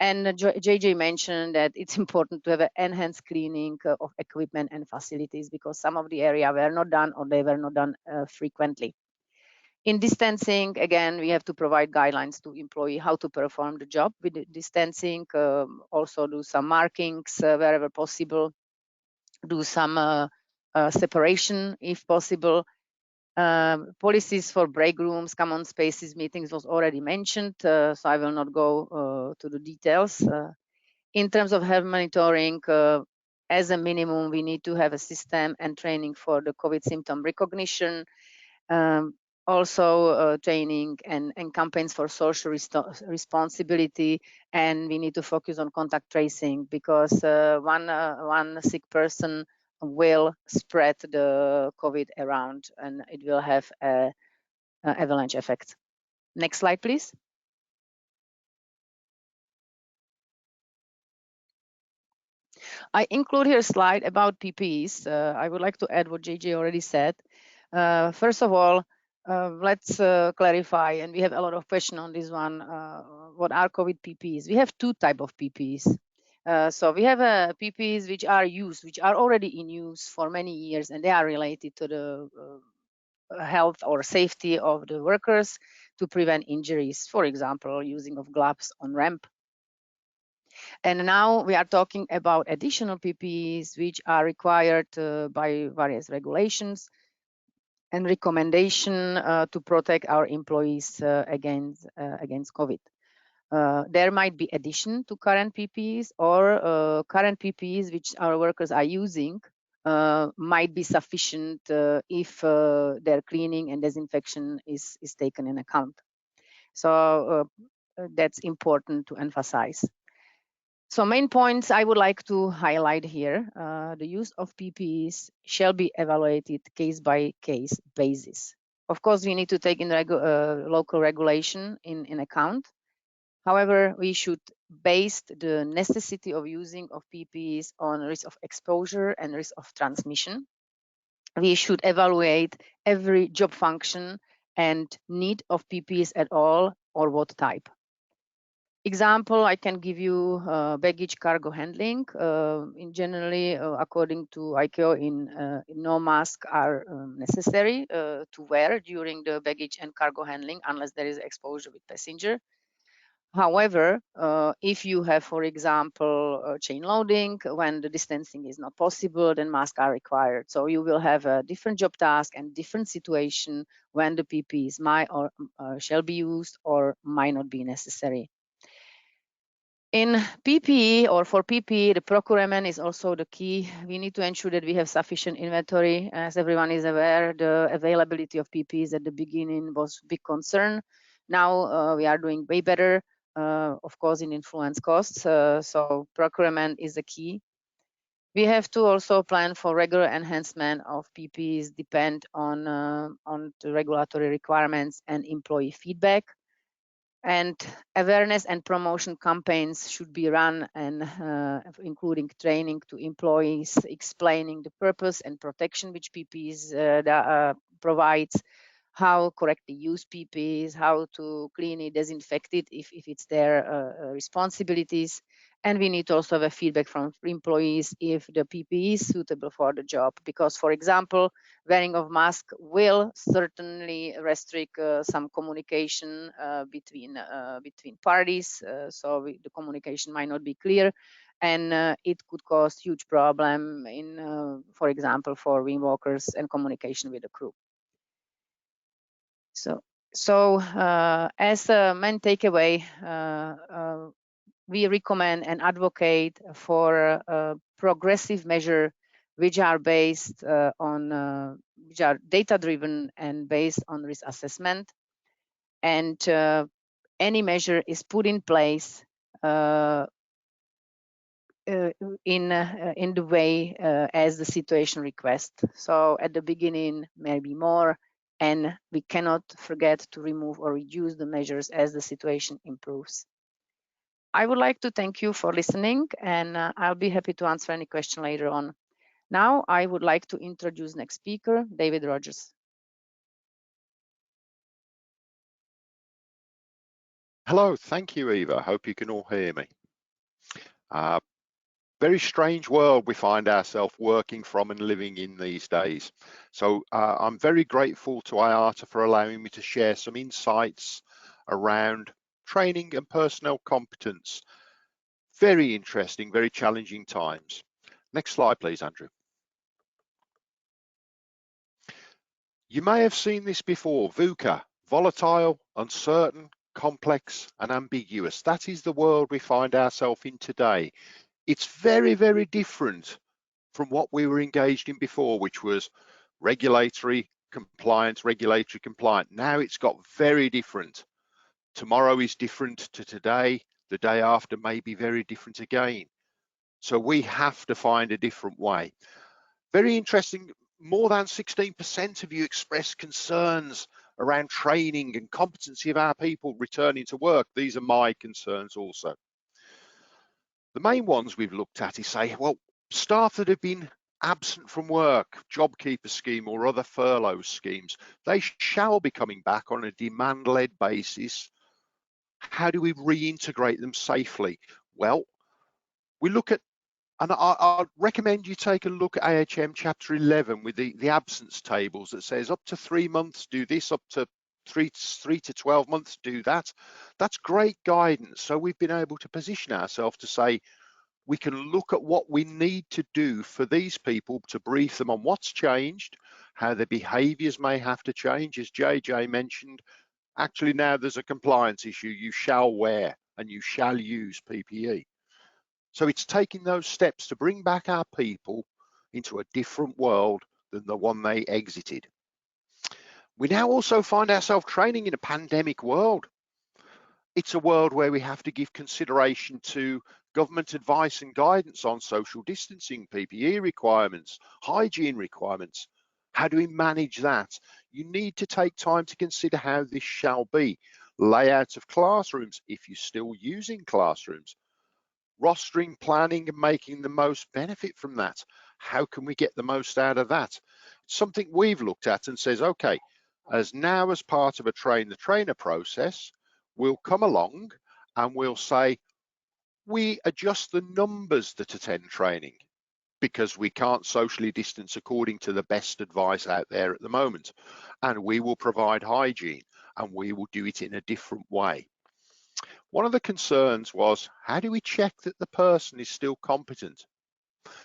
And JJ mentioned that it's important to have an enhanced cleaning of equipment and facilities, because some of the area were not done or they were not done frequently. In distancing, again, we have to provide guidelines to employee how to perform the job with the distancing, also do some markings wherever possible, do some separation if possible. Policies for break rooms, common spaces, meetings was already mentioned, so I will not go to the details. In terms of health monitoring, as a minimum, we need to have a system and training for the COVID symptom recognition. Also training and campaigns for social responsibility, and we need to focus on contact tracing, because one sick person will spread the COVID around and it will have a avalanche effect. Next slide, please. I include here a slide about PPEs. I would like to add what JJ already said. First of all, let's clarify, and we have a lot of questions on this one. What are COVID PPEs? We have two types of PPEs. So we have PPEs which are already in use for many years, and they are related to the health or safety of the workers to prevent injuries. For example, using of gloves on ramp. And now we are talking about additional PPEs which are required by various regulations and recommendation to protect our employees against COVID. There might be addition to current PPEs, or current PPEs which our workers are using might be sufficient if their cleaning and disinfection is taken in account. So that's important to emphasize. So main points I would like to highlight here. The use of PPEs shall be evaluated case by case basis. Of course, we need to take in local regulation in account. However, we should base the necessity of using of PPEs on risk of exposure and risk of transmission. We should evaluate every job function and need of PPEs at all, or what type. Example, I can give you baggage cargo handling. In generally, according to ICAO, no masks are necessary to wear during the baggage and cargo handling unless there is exposure with passenger. However, if you have, for example, chain loading, when the distancing is not possible, then masks are required. So you will have a different job task and different situation when the PPEs might or shall be used or might not be necessary. In PPE, or for PPE, the procurement is also the key. We need to ensure that we have sufficient inventory. As everyone is aware, the availability of PPEs at the beginning was a big concern. Now we are doing way better, of course, in influence costs. So procurement is the key. We have to also plan for regular enhancement of PPEs, depend on the regulatory requirements and employee feedback. And awareness and promotion campaigns should be run, and including training to employees, explaining the purpose and protection which PPEs provides, how correctly use PPEs, how to clean it, disinfect it if it's their responsibilities. And we need to also have a feedback from employees if the PPE is suitable for the job. Because, for example, wearing of mask will certainly restrict some communication between parties. So the communication might not be clear. And it could cause huge problem in, for example, for wing walkers and communication with the crew. So as a main takeaway, we recommend and advocate for a progressive measure which are based which are data-driven and based on risk assessment. And any measure is put in place in the way as the situation requests. So at the beginning, maybe more, and we cannot forget to remove or reduce the measures as the situation improves. I would like to thank you for listening, and I'll be happy to answer any question later on. Now, I would like to introduce next speaker, David Rogers. Hello, thank you, Eva. Hope you can all hear me. Very strange world we find ourselves working from and living in these days. So I'm very grateful to IATA for allowing me to share some insights around training and personnel competence. Very interesting, very challenging times. Next slide, please, Andrew. You may have seen this before, VUCA, volatile, uncertain, complex, and ambiguous. That is the world we find ourselves in today. It's very, very different from what we were engaged in before, which was regulatory compliance. Now it's got very different. Tomorrow is different to today. The day after may be very different again. So we have to find a different way. Very interesting, more than 16% of you expressed concerns around training and competency of our people returning to work. These are my concerns also. The main ones we've looked at is say, well, staff that have been absent from work, JobKeeper scheme or other furlough schemes, they shall be coming back on a demand-led basis. How do we reintegrate them safely? Well, we look at, and I'd recommend you take a look at AHM Chapter 11 with the absence tables that says up to 3 months do this, up to 3 to 12 months do that. That's great guidance. So we've been able to position ourselves to say we can look at what we need to do for these people to brief them on what's changed, how their behaviors may have to change. As JJ mentioned, actually now there's a compliance issue. You shall wear and you shall use PPE. So it's taking those steps to bring back our people into a different world than the one they exited. We now also find ourselves training in a pandemic world. It's a world where we have to give consideration to government advice and guidance on social distancing, PPE requirements, hygiene requirements. How do we manage that? You need to take time to consider how this shall be. Layout of classrooms, if you're still using classrooms. Rostering, planning, and making the most benefit from that. How can we get the most out of that? Something we've looked at and says, okay, as part of a train the trainer process, we'll come along and we'll say, we adjust the numbers that attend training because we can't socially distance according to the best advice out there at the moment. And we will provide hygiene and we will do it in a different way. One of the concerns was, how do we check that the person is still competent?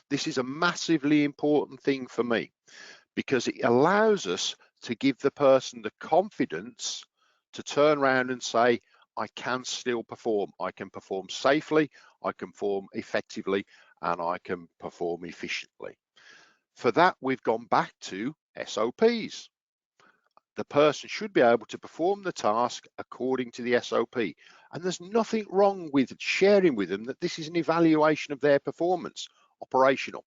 This is a massively important thing for me because it allows us to give the person the confidence to turn around and say, I can still perform. I can perform safely, I can perform effectively, and I can perform efficiently. For that, we've gone back to SOPs. The person should be able to perform the task according to the SOP. And there's nothing wrong with sharing with them that this is an evaluation of their performance, operational.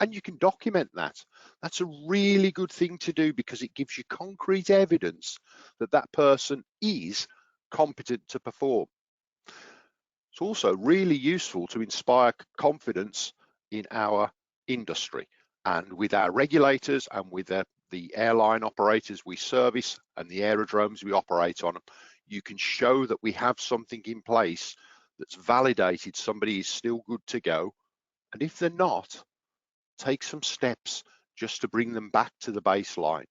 And you can document that. That's a really good thing to do because it gives you concrete evidence that that person is competent to perform. It's also really useful to inspire confidence in our industry and with our regulators and with the the airline operators we service and the aerodromes we operate on, you can show that we have something in place that's validated somebody is still good to go. And if they're not, take some steps just to bring them back to the baseline.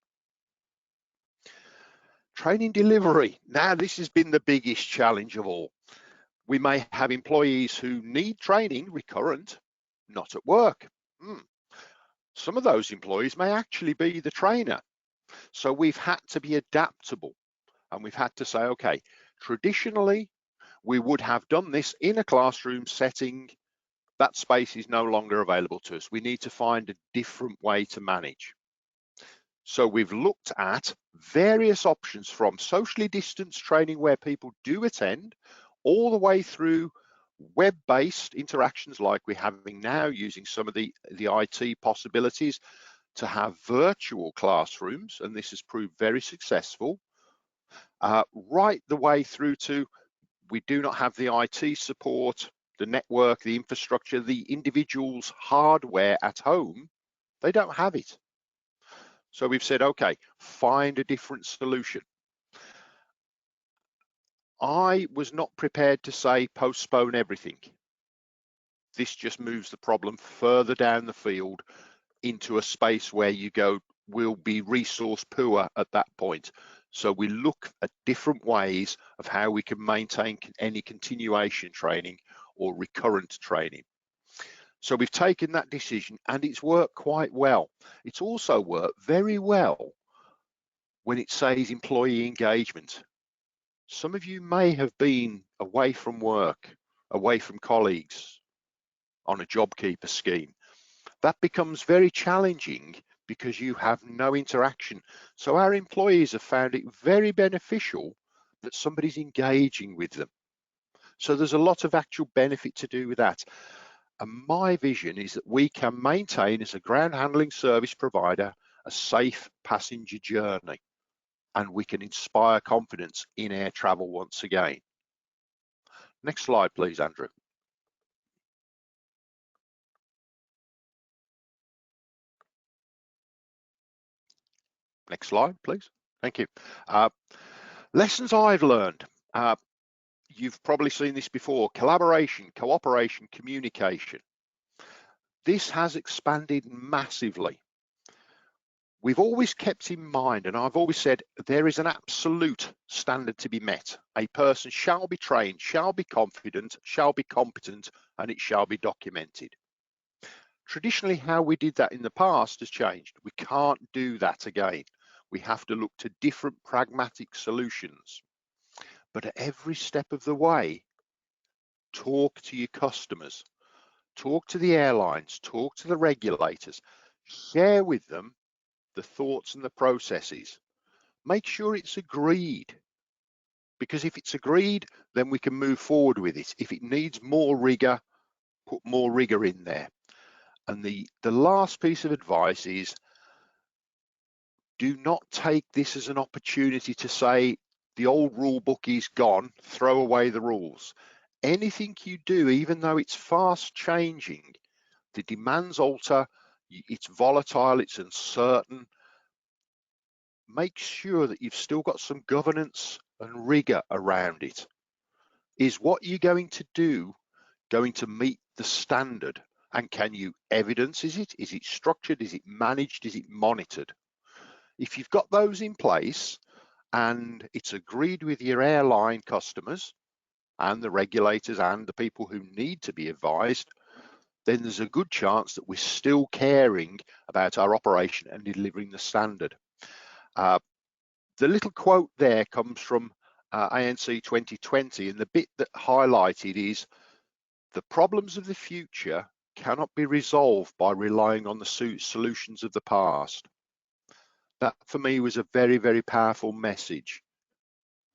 Training delivery. Now, this has been the biggest challenge of all. We may have employees who need training recurrent, not at work. Some of those employees may actually be the trainer. So we've had to be adaptable, and we've had to say, okay, traditionally, we would have done this in a classroom setting. That space is no longer available to us. We need to find a different way to manage. So we've looked at various options from socially distanced training where people do attend, all the way through web-based interactions like we're having now using some of the IT possibilities to have virtual classrooms, and this has proved very successful, right the way through to we do not have the IT support, the network, the infrastructure, the individual's hardware at home, they don't have it. So we've said, okay, find a different solution. I was not prepared to say postpone everything. This just moves the problem further down the field into a space where you go, will be resource poor at that point. So we look at different ways of how we can maintain any continuation training or recurrent training. So we've taken that decision, and it's worked quite well. It's also worked very well when it says employee engagement. Some of you may have been away from work, away from colleagues on a JobKeeper scheme. That becomes very challenging because you have no interaction. So our employees have found it very beneficial that somebody's engaging with them. So there's a lot of actual benefit to do with that. And my vision is that we can maintain, as a ground handling service provider, a safe passenger journey, and we can inspire confidence in air travel once again. Next slide, please, Andrew. Next slide, please. Thank you. Lessons I've learned. You've probably seen this before: collaboration, cooperation, communication. This has expanded massively. We've always kept in mind, and I've always said, there is an absolute standard to be met. A person shall be trained, shall be confident, shall be competent, and it shall be documented. Traditionally, how we did that in the past has changed. We can't do that again. We have to look to different pragmatic solutions. But at every step of the way, talk to your customers, talk to the airlines, talk to the regulators, share with them the thoughts and the processes. Make sure it's agreed, because if it's agreed, then we can move forward with it. If it needs more rigor, put more rigor in there. And the last piece of advice is, do not take this as an opportunity to say the old rule book is gone, throw away the rules. Anything you do, even though it's fast changing, the demands alter, it's volatile, it's uncertain, make sure that you've still got some governance and rigor around it. Is what you're going to do going to meet the standard? And can you evidence, is it structured, is it managed, is it monitored? If you've got those in place and it's agreed with your airline customers and the regulators and the people who need to be advised, then there's a good chance that we're still caring about our operation and delivering the standard. The little quote there comes from ANC 2020, and the bit that highlighted is, the problems of the future cannot be resolved by relying on the solutions of the past. That for me was a very, very powerful message.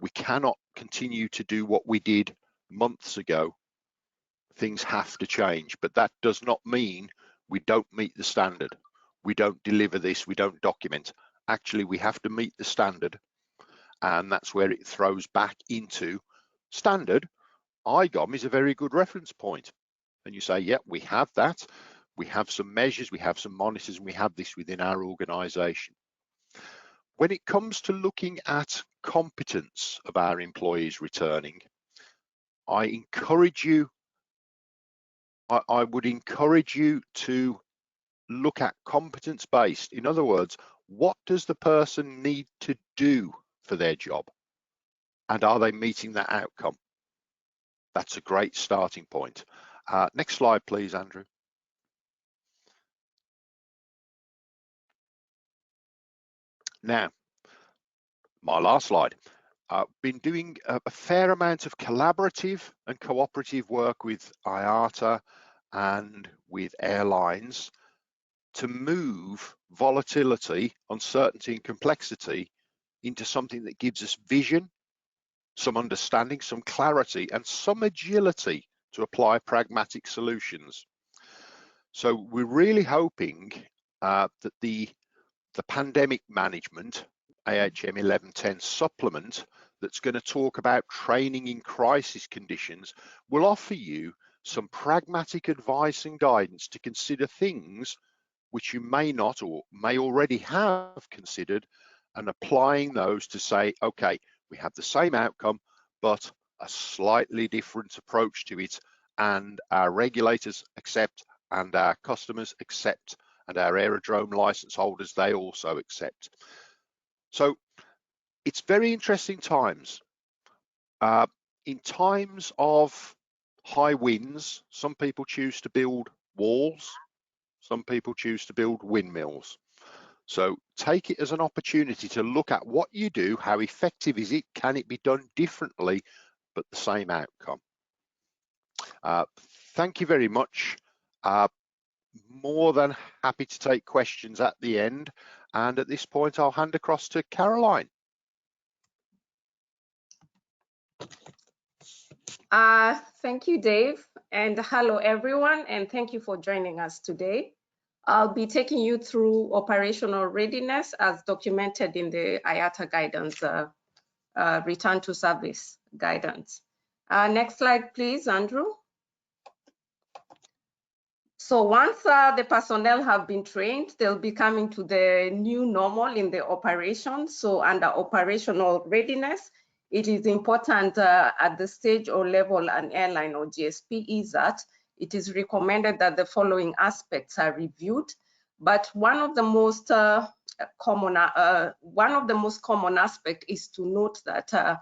We cannot continue to do what we did months ago. Things have to change, but that does not mean we don't meet the standard. We don't deliver this, we don't document. Actually, we have to meet the standard, and that's where it throws back into standard. IGOM is a very good reference point. And you say, yeah, we have that. We have some measures, we have some monitors, and we have this within our organization. When it comes to looking at competence of our employees returning, I would encourage you to look at competence based. In other words, what does the person need to do for their job? And are they meeting that outcome? That's a great starting point. Next slide, please, Andrew. Now, my last slide. I've been doing a fair amount of collaborative and cooperative work with IATA and with airlines to move volatility, uncertainty, and complexity into something that gives us vision, some understanding, some clarity, and some agility to apply pragmatic solutions. So we're really hoping that the pandemic management AHM 1110 supplement that's going to talk about training in crisis conditions will offer you some pragmatic advice and guidance to consider things which you may not or may already have considered, and applying those to say, okay, we have the same outcome, but a slightly different approach to it, and our regulators accept, and our customers accept, and our aerodrome license holders, they also accept. So it's very interesting times. In times of high winds, some people choose to build walls, some people choose to build windmills. So take it as an opportunity to look at what you do, how effective is it, can it be done differently, but the same outcome. Thank you very much. More than happy to take questions at the end. And at this point, I'll hand across to Caroline. Thank you, Dave, and hello everyone, and thank you for joining us today. I'll be taking you through operational readiness as documented in the IATA guidance, return to service guidance. Next slide, please, Andrew. So once the personnel have been trained, they'll be coming to the new normal in the operation. So under operational readiness, it is important at the stage or level an airline or GSP is at, it is recommended that the following aspects are reviewed. But one of the most common aspect is to note that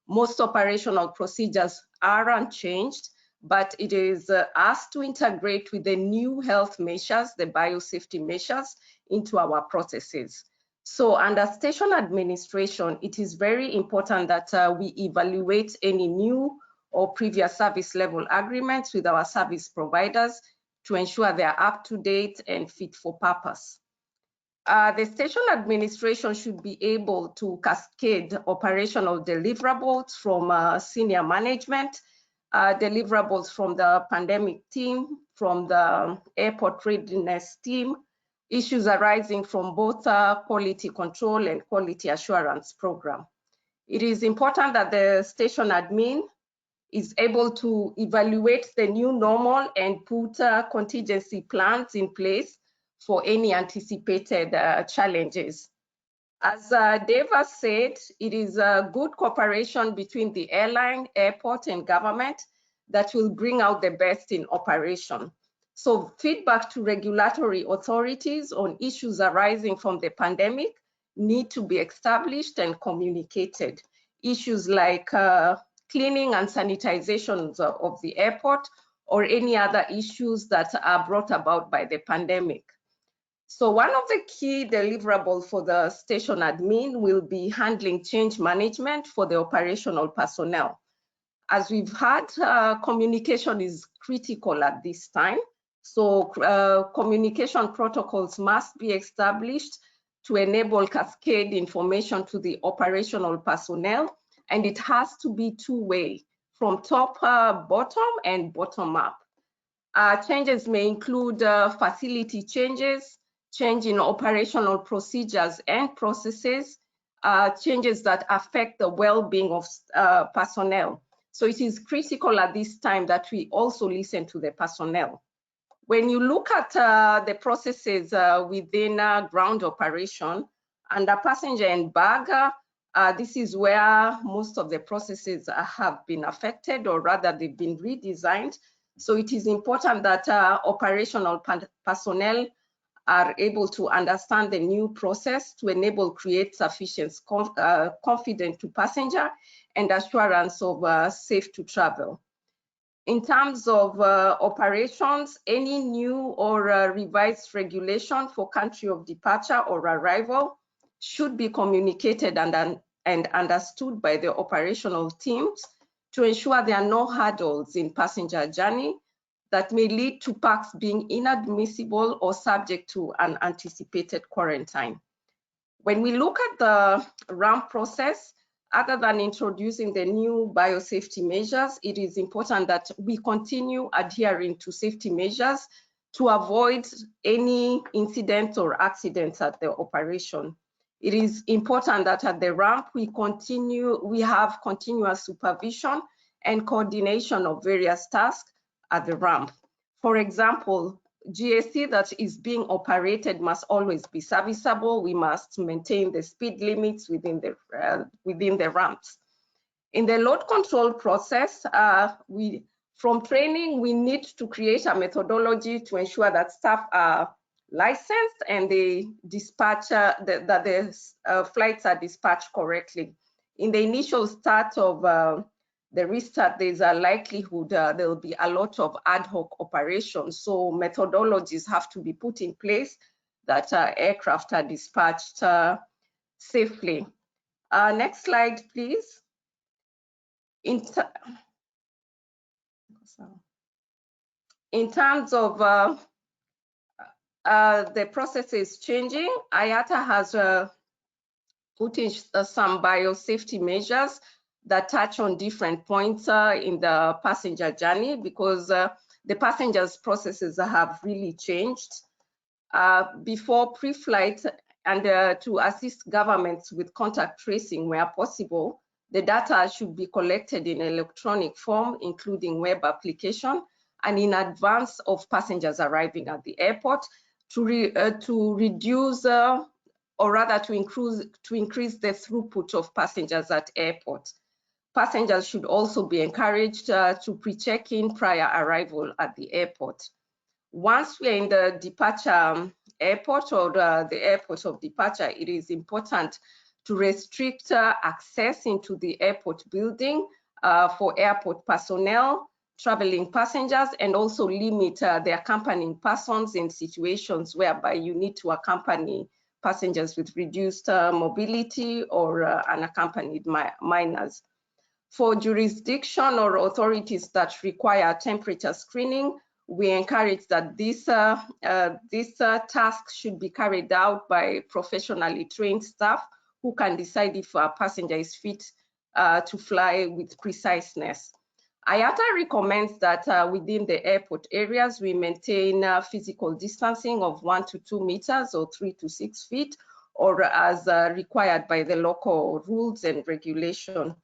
most operational procedures are unchanged, but it is asked to integrate with the new health measures, the biosafety measures, into our processes. So under station administration, it is very important that we evaluate any new or previous service level agreements with our service providers to ensure they are up to date and fit for purpose. The station administration should be able to cascade operational deliverables from senior management, deliverables from the pandemic team, from the airport readiness team, issues arising from both quality control and quality assurance program. It is important that the station admin is able to evaluate the new normal and put contingency plans in place for any anticipated challenges. As Dave has said, it is a good cooperation between the airline, airport, and government that will bring out the best in operation. So feedback to regulatory authorities on issues arising from the pandemic need to be established and communicated. Issues like cleaning and sanitization of the airport or any other issues that are brought about by the pandemic. So one of the key deliverables for the station admin will be handling change management for the operational personnel. As we've had, communication is critical at this time. So communication protocols must be established to enable cascade information to the operational personnel, and it has to be two-way, from top bottom and bottom up. Changes may include facility changes, change in operational procedures and processes, changes that affect the well-being of personnel. So it is critical at this time that we also listen to the personnel. When you look at the processes within ground operation, Under passenger and bag, this is where most of the processes have been affected, or rather they've been redesigned. So it is important that operational personnel are able to understand the new process to enable create sufficient confidence to passenger and assurance of safe to travel. In terms of operations, any new or revised regulation for country of departure or arrival should be communicated and understood by the operational teams to ensure there are no hurdles in passenger journey that may lead to packs being inadmissible or subject to an anticipated quarantine. When we look at the ramp process, other than introducing the new biosafety measures, it is important that we continue adhering to safety measures to avoid any incidents or accidents at the operation. It is important that at the ramp, we have continuous supervision and coordination of various tasks at the ramp. For example, GSC that is being operated must always be serviceable. We must maintain the speed limits within the ramps. In the load control process, from training, we need to create a methodology to ensure that staff are licensed and they dispatch, that the flights are dispatched correctly. In the initial start of the restart, there's a likelihood there will be a lot of ad hoc operations. So methodologies have to be put in place that aircraft are dispatched safely. Next slide, please. In terms of the process is changing, IATA has put in some biosafety measures that touch on different points in the passenger journey, because the passengers' processes have really changed. Before pre-flight, and to assist governments with contact tracing where possible, the data should be collected in electronic form, including web application, and in advance of passengers arriving at the airport to reduce or rather to increase the throughput of passengers at airport. Passengers should also be encouraged to pre-check in prior arrival at the airport. Once we are in the departure airport or the airport of departure, it is important to restrict access into the airport building for airport personnel, traveling passengers, and also limit the accompanying persons in situations whereby you need to accompany passengers with reduced mobility or unaccompanied minors. For jurisdiction or authorities that require temperature screening, we encourage that this task should be carried out by professionally trained staff who can decide if a passenger is fit to fly with preciseness. IATA recommends that within the airport areas, we maintain physical distancing of 1 to 2 meters or 3 to 6 feet, or as required by the local rules and regulation.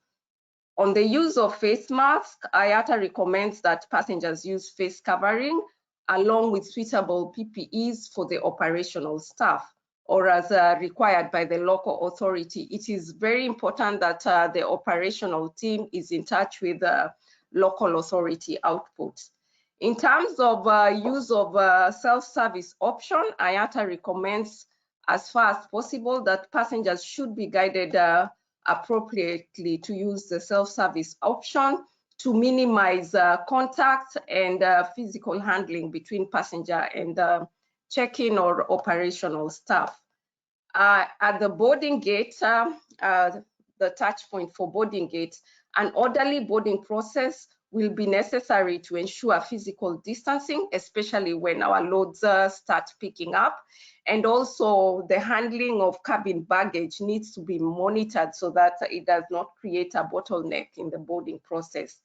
On the use of face masks, IATA recommends that passengers use face covering along with suitable PPEs for the operational staff, or as required by the local authority. It is very important that the operational team is in touch with local authority outputs. In terms of use of self-service option, IATA recommends as far as possible that passengers should be guided appropriately to use the self-service option to minimize contact and physical handling between passenger and check-in or operational staff. At the boarding gate, the touch point for boarding gates, an orderly boarding process will be necessary to ensure physical distancing, especially when our loads start picking up. And also the handling of cabin baggage needs to be monitored so that it does not create a bottleneck in the boarding process.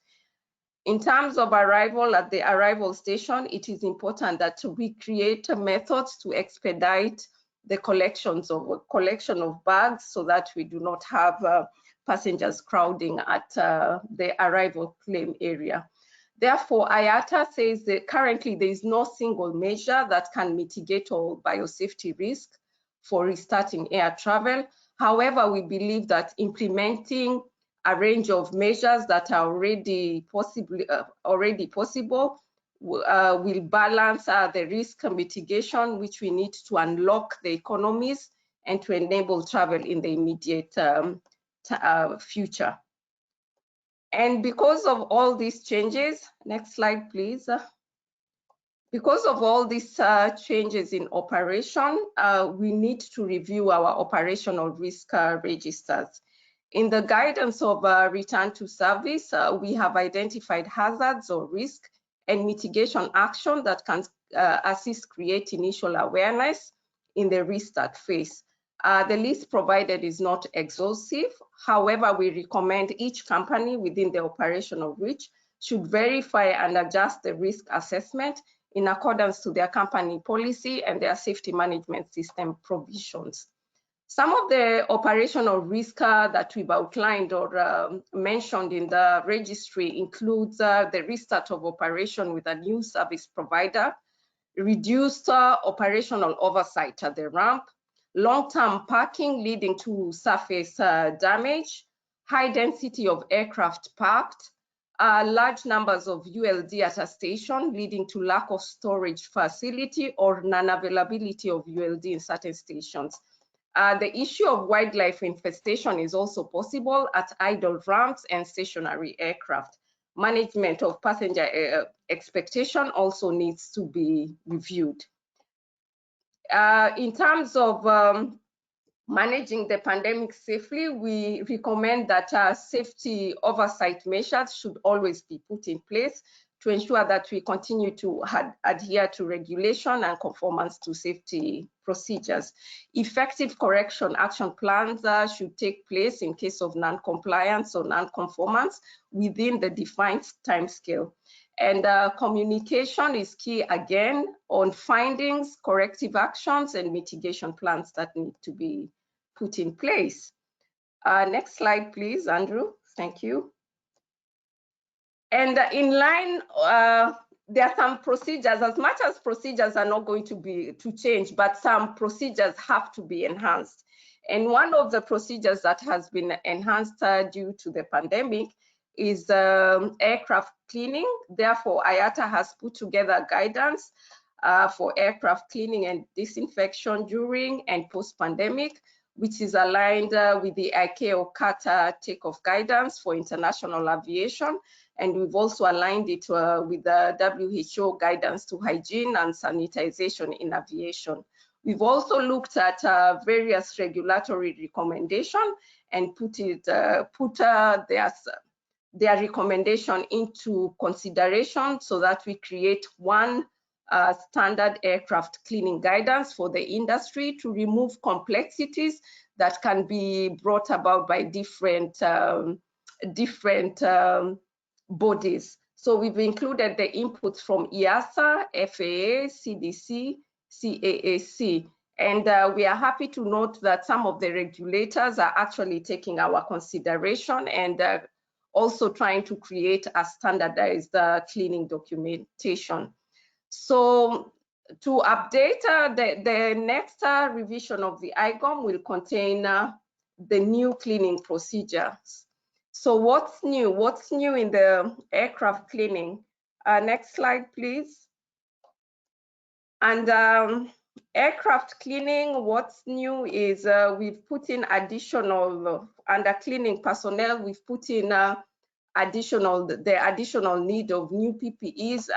In terms of arrival at the arrival station, it is important that we create methods to expedite the collection of bags so that we do not have passengers crowding at the arrival claim area. Therefore, IATA says that currently there is no single measure that can mitigate all biosafety risk. for restarting air travel. However, we believe that implementing a range of measures that are already possible will balance the risk mitigation, which we need to unlock the economies and to enable travel in the immediate future. And because of all these changes, next slide, please. Because of all these changes in operation, we need to review our operational risk registers. In the guidance of return to service, we have identified hazards or risk and mitigation action that can assist create initial awareness in the restart phase. The list provided is not exhaustive. However, we recommend each company within the operational reach should verify and adjust the risk assessment in accordance to their company policy and their safety management system provisions. Some of the operational risk that we've outlined or mentioned in the registry includes the restart of operation with a new service provider, reduced operational oversight at the ramp, long-term parking leading to surface damage, high density of aircraft parked, large numbers of ULD at a station leading to lack of storage facility or non-availability of ULD in certain stations. The issue of wildlife infestation is also possible at idle ramps and stationary aircraft. Management of passenger expectation also needs to be reviewed. In terms of managing the pandemic safely, we recommend that safety oversight measures should always be put in place to ensure that we continue to adhere to regulation and conformance to safety procedures. Effective correction action plans should take place in case of non-compliance or non-conformance within the defined timescale. And communication is key again on findings, corrective actions, and mitigation plans that need to be put in place. Next slide, please, Andrew. Thank you. And in line, there are some procedures, as much as procedures are not going to change, but some procedures have to be enhanced. And one of the procedures that has been enhanced due to the pandemic is aircraft cleaning. Therefore, IATA has put together guidance for aircraft cleaning and disinfection during and post-pandemic, which is aligned with the ICAO CATA takeoff guidance for international aviation. And we've also aligned it with the WHO guidance to hygiene and sanitization in aviation. We've also looked at various regulatory recommendations and put their recommendation into consideration so that we create one standard aircraft cleaning guidance for the industry to remove complexities that can be brought about by different bodies. So we've included the inputs from EASA, FAA, CDC, CAAC, and we are happy to note that some of the regulators are actually taking our consideration and also trying to create a standardized cleaning documentation. So to update, the next revision of the IGOM will contain the new cleaning procedures. So what's new? What's new in the aircraft cleaning? Next slide, please. And aircraft cleaning, what's new is we've put in additional, under cleaning personnel, we've put in the additional need of new PPEs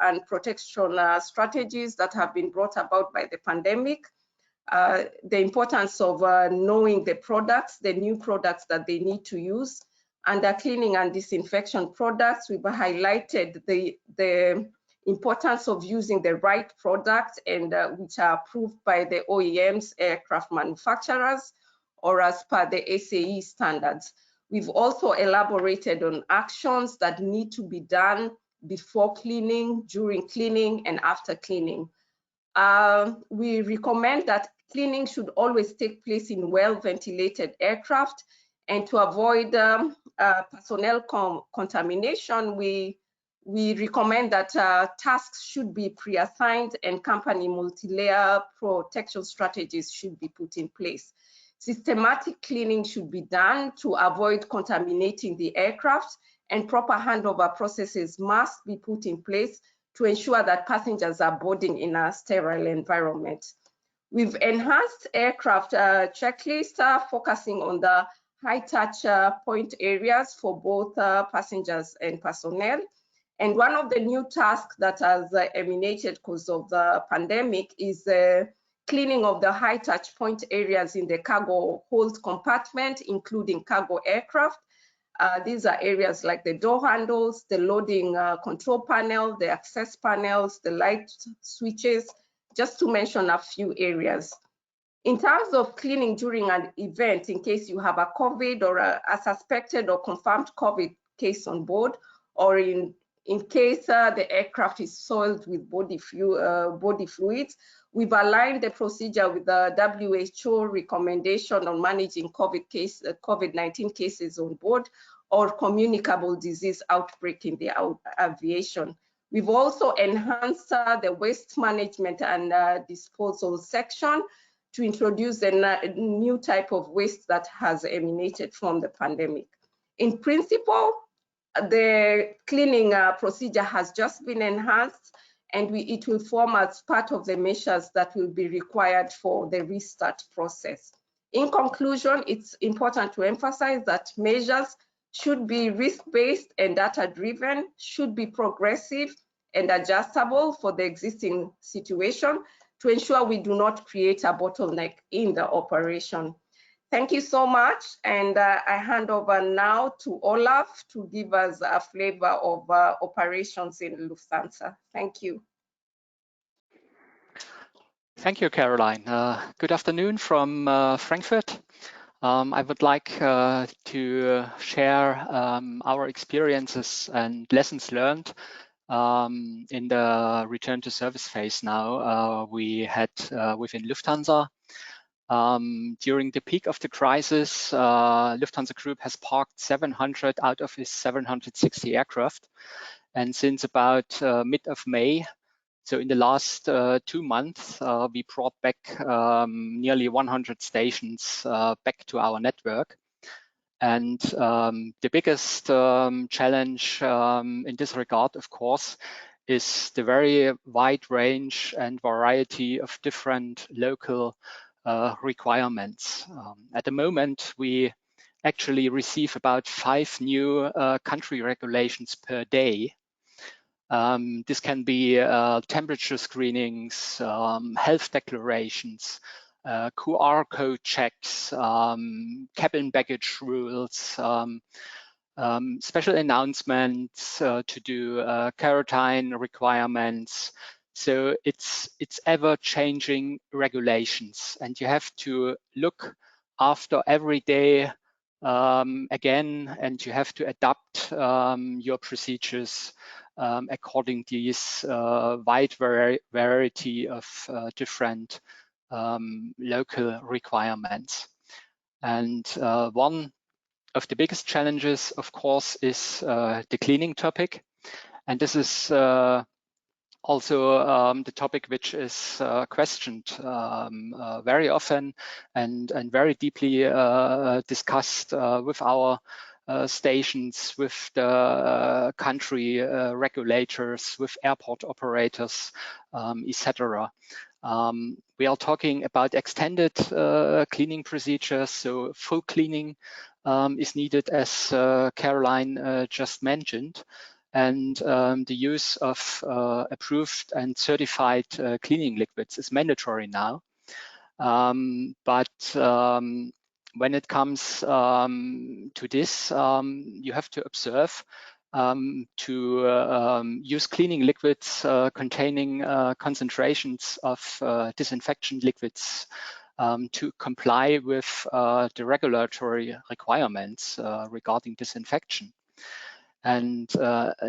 and protection strategies that have been brought about by the pandemic. The importance of knowing the products, the new products that they need to use. Under cleaning and disinfection products, we've highlighted the importance of using the right products and which are approved by the OEMs, aircraft manufacturers, or as per the SAE standards. We've also elaborated on actions that need to be done before cleaning, during cleaning, and after cleaning. We recommend that cleaning should always take place in well-ventilated aircraft, and to avoid personnel contamination, we We recommend that tasks should be pre-assigned and company multi-layer protection strategies should be put in place. Systematic cleaning should be done to avoid contaminating the aircraft, and proper handover processes must be put in place to ensure that passengers are boarding in a sterile environment. We've enhanced aircraft checklist, focusing on the high-touch point areas for both passengers and personnel. And one of the new tasks that has emanated because of the pandemic is cleaning of the high-touch point areas in the cargo hold compartment, including cargo aircraft. These are areas like the door handles, the loading control panel, the access panels, the light switches, just to mention a few areas. In terms of cleaning during an event, in case you have a COVID or a suspected or confirmed COVID case on board, or in case the aircraft is soiled with body fluids, we've aligned the procedure with the WHO recommendation on managing COVID-19 cases on board or communicable disease outbreak in the aviation. We've also enhanced the waste management and disposal section to introduce a new type of waste that has emanated from the pandemic. In principle, the cleaning procedure has just been enhanced, and it will form as part of the measures that will be required for the restart process. In conclusion, it's important to emphasize that measures should be risk-based and data-driven, should be progressive and adjustable for the existing situation to ensure we do not create a bottleneck in the operation. Thank you so much, and I hand over now to Olaf to give us a flavor of operations in Lufthansa. Thank you. Thank you, Caroline. Good afternoon from Frankfurt. I would like to share our experiences and lessons learned in the return to service phase now we had within Lufthansa. During the peak of the crisis, Lufthansa Group has parked 700 out of its 760 aircraft. And since about mid of May, so in the last 2 months, we brought back nearly 100 stations back to our network. And the biggest challenge in this regard, of course, is the very wide range and variety of different local requirements. At the moment, we actually receive about 5 new country regulations per day. This can be temperature screenings, health declarations, QR code checks, cabin baggage rules, special announcements to do quarantine requirements. So it's ever-changing regulations, and you have to look after every day again, and you have to adapt your procedures according to this wide variety of different local requirements. And one of the biggest challenges, of course, is the cleaning topic. And this is also the topic which is questioned very often and very deeply discussed with our stations, with the country regulators, with airport operators, etc. We are talking about extended cleaning procedures, so full cleaning is needed, as Caroline just mentioned, and the use of approved and certified cleaning liquids is mandatory now. But when it comes to this, you have to observe to use cleaning liquids containing concentrations of disinfection liquids to comply with the regulatory requirements regarding disinfection. And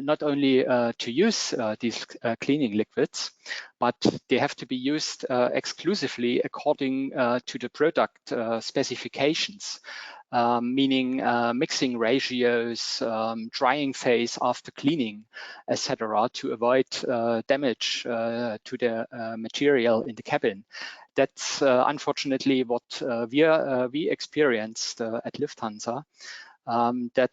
not only to use these cleaning liquids, but they have to be used exclusively according to the product specifications. meaning mixing ratios, drying phase after cleaning, etc., to avoid damage to the material in the cabin. That's unfortunately what we experienced at Lufthansa. That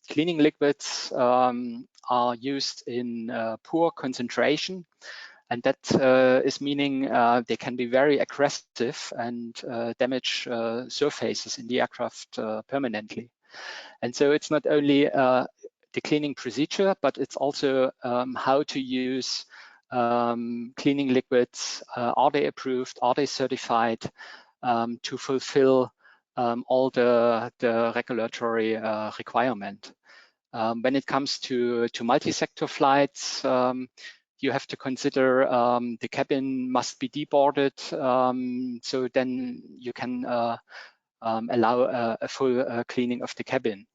cleaning liquids are used in poor concentration, and that is meaning they can be very aggressive and damage surfaces in the aircraft permanently. And so it's not only the cleaning procedure, but it's also how to use cleaning liquids. Are they approved? Are they certified to fulfill all the regulatory requirement? When it comes to multi-sector flights, you have to consider the cabin must be deboarded, so then you can allow a full cleaning of the cabin.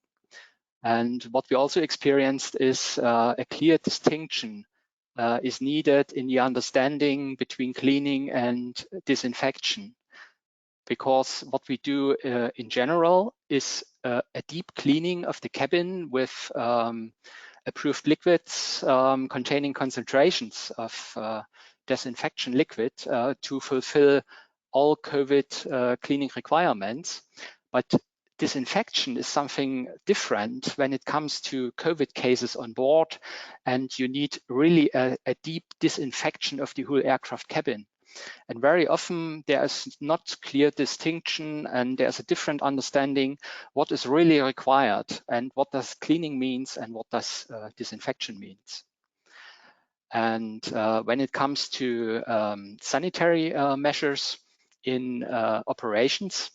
And what we also experienced is a clear distinction is needed in the understanding between cleaning and disinfection, because what we do in general is a deep cleaning of the cabin with approved liquids containing concentrations of disinfection liquid to fulfill all COVID cleaning requirements. But disinfection is something different when it comes to COVID cases on board, and you need really a deep disinfection of the whole aircraft cabin. And very often there is not clear distinction, and there's a different understanding what is really required and what does cleaning means and what does disinfection means. And when it comes to sanitary measures in operations,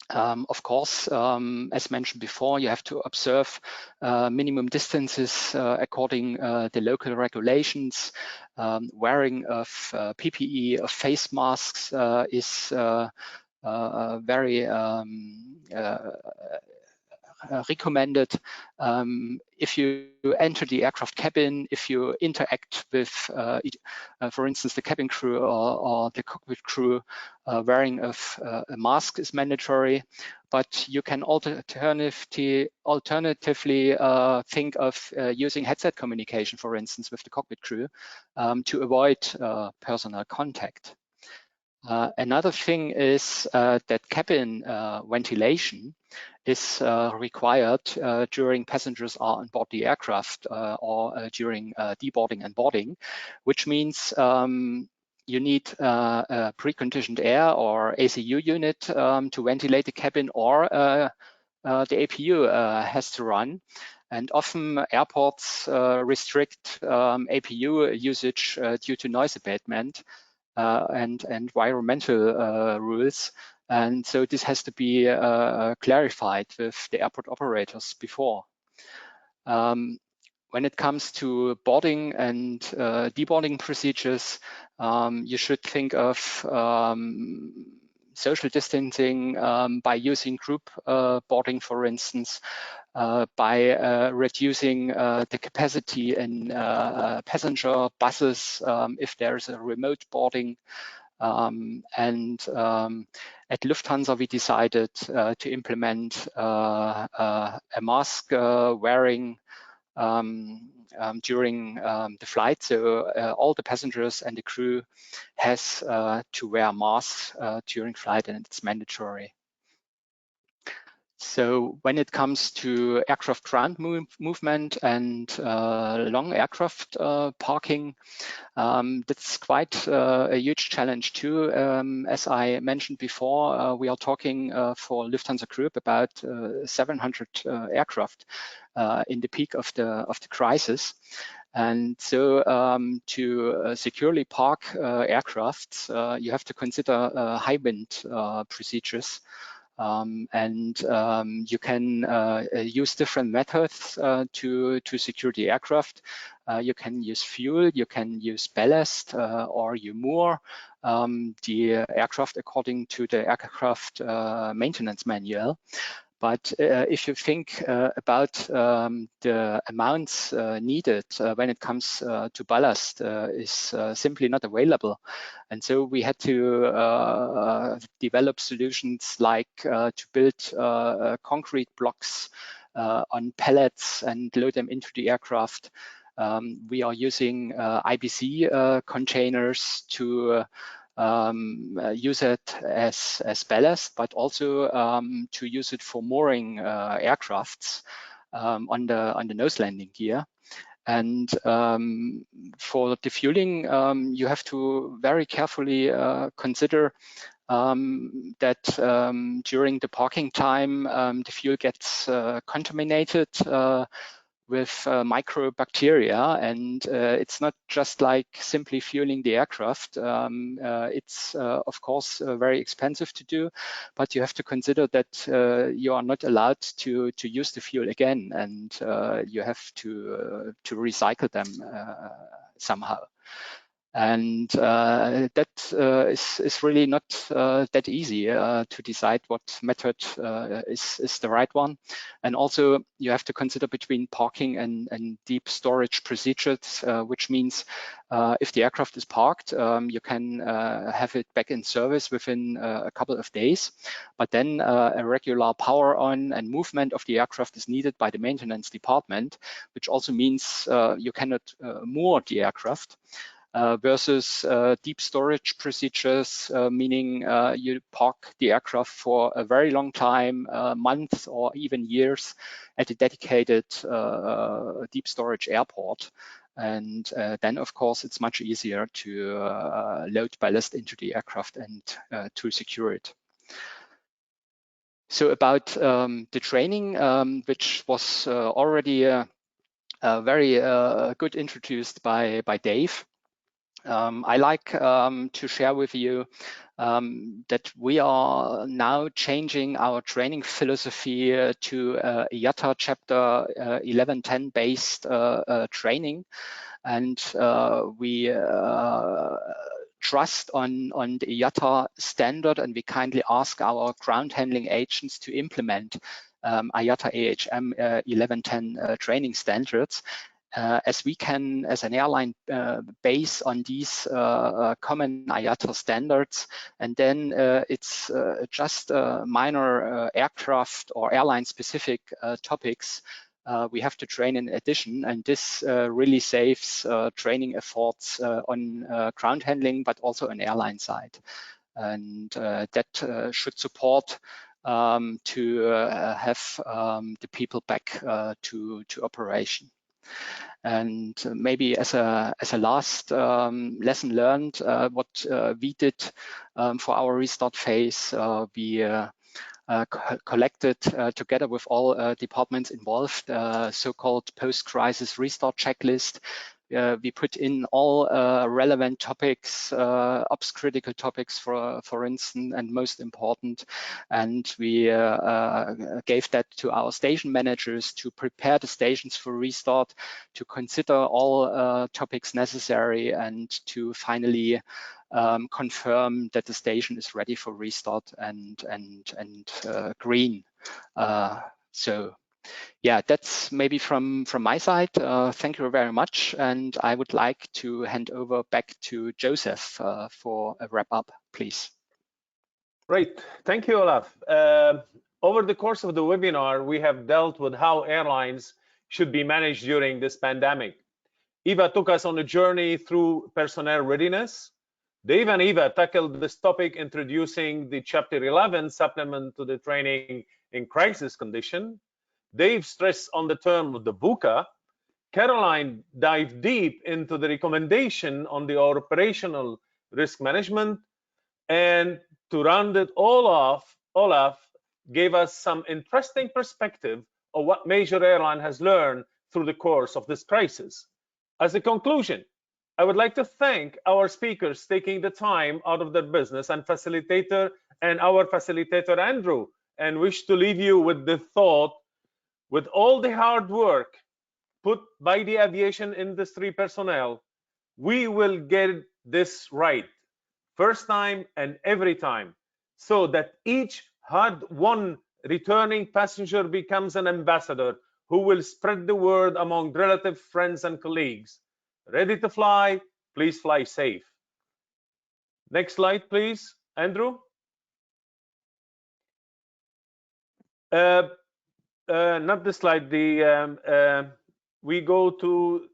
of course, as mentioned before, you have to observe minimum distances according the local regulations. Wearing of PPE, of face masks is very recommended. If you enter the aircraft cabin, if you interact with, for instance, the cabin crew or the cockpit crew, wearing of a mask is mandatory. But you can alternatively think of using headset communication, for instance, with the cockpit crew to avoid personal contact. Another thing is that cabin ventilation is required during passengers are on board the aircraft or during deboarding and boarding, which means you need a preconditioned air or ACU unit to ventilate the cabin, or the APU has to run. And often airports restrict APU usage due to noise abatement and environmental rules. And so this has to be clarified with the airport operators before. When it comes to boarding and deboarding procedures, you should think of social distancing by using group boarding, for instance, by reducing the capacity in passenger buses if there's a remote boarding. And at Lufthansa, we decided to implement a mask wearing during the flight. So all the passengers and the crew has to wear masks during flight, and it's mandatory. So when it comes to aircraft ground movement and long aircraft parking, that's quite a huge challenge too. As I mentioned before, we are talking for Lufthansa Group about 700 aircraft in the peak of the crisis. And so to securely park aircraft, you have to consider high wind procedures. And you can use different methods to secure the aircraft. You can use fuel, you can use ballast, or you moor the aircraft according to the aircraft maintenance manual. But if you think about the amounts needed when it comes to ballast is simply not available. And so we had to develop solutions like to build concrete blocks on pallets and load them into the aircraft. We are using IBC containers to use it as ballast, but also to use it for mooring aircrafts on the nose landing gear. And for the fueling, you have to very carefully consider that during the parking time, the fuel gets contaminated with microbacteria, and it's not just like simply fueling the aircraft. It's of course very expensive to do, but you have to consider that you are not allowed to use the fuel again, and you have to recycle them somehow. And that is really not that easy to decide what method is the right one. And also you have to consider between parking and deep storage procedures, which means if the aircraft is parked, you can have it back in service within a couple of days. But then a regular power on and movement of the aircraft is needed by the maintenance department, which also means you cannot moor the aircraft. Versus deep storage procedures, meaning you park the aircraft for a very long time, months or even years at a dedicated deep storage airport. And then, of course, it's much easier to load ballast into the aircraft and to secure it. So about the training, which was already very good introduced by Dave. I like to share with you that we are now changing our training philosophy to IATA Chapter 1110 based training, and we trust on the IATA standard, and we kindly ask our ground handling agents to implement IATA AHM 1110 training standards. As we can, as an airline, base on these common IATA standards, and then it's just minor aircraft or airline-specific topics we have to train in addition, and this really saves training efforts on ground handling, but also on airline side, and that should support to have the people back to operation. And maybe as a last lesson learned, what we did for our restart phase, we collected together with all departments involved, so-called post-crisis restart checklist. We put in all relevant topics, ops critical topics, for instance, and most important. And we gave that to our station managers to prepare the stations for restart, to consider all topics necessary, and to finally confirm that the station is ready for restart and green. So yeah, that's maybe from my side. Thank you very much. And I would like to hand over back to Joseph for a wrap up, please. Great. Thank you, Olaf. Over the course of the webinar, we have dealt with how airlines should be managed during this pandemic. Eva took us on a journey through personnel readiness. Dave and Eva tackled this topic, introducing the Chapter 11 supplement to the training in crisis condition. Dave stressed on the term of the VUCA. Caroline dived deep into the recommendation on the operational risk management. And to round it all off, Olaf gave us some interesting perspective of what major airline has learned through the course of this crisis. As a conclusion, I would like to thank our speakers taking the time out of their business and our facilitator, Andrew, and wish to leave you with the thought, with all the hard work put by the aviation industry personnel, we will get this right, first time and every time, so that each hard-won returning passenger becomes an ambassador who will spread the word among relative friends and colleagues. Ready to fly? Please fly safe. Next slide, please, Andrew. Not the slide. We go to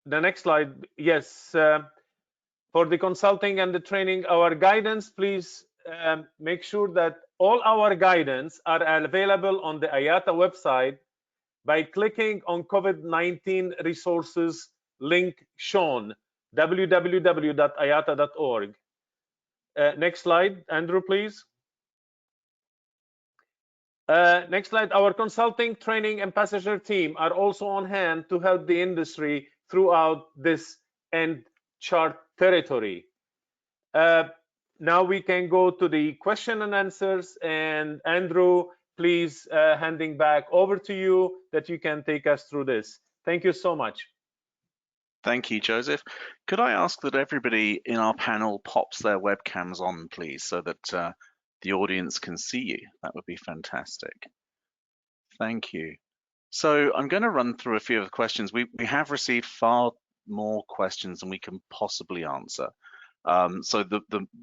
the next slide. Yes, for the consulting and the training, our guidance, please make sure that all our guidance are available on the IATA website by clicking on COVID-19 resources link shown, www.iata.org. Next slide, Andrew, please. Next slide. Our consulting, training, and passenger team are also on hand to help the industry throughout this end chart territory. Now we can go to the question and answers, and Andrew, please handing back over to you that you can take us through this. Thank you so much. Thank you, Joseph. Could I ask that everybody in our panel pops their webcams on, please, so that the audience can see you? That would be fantastic. Thank you. So I'm going to run through a few of the questions. We have received far more questions than we can possibly answer. So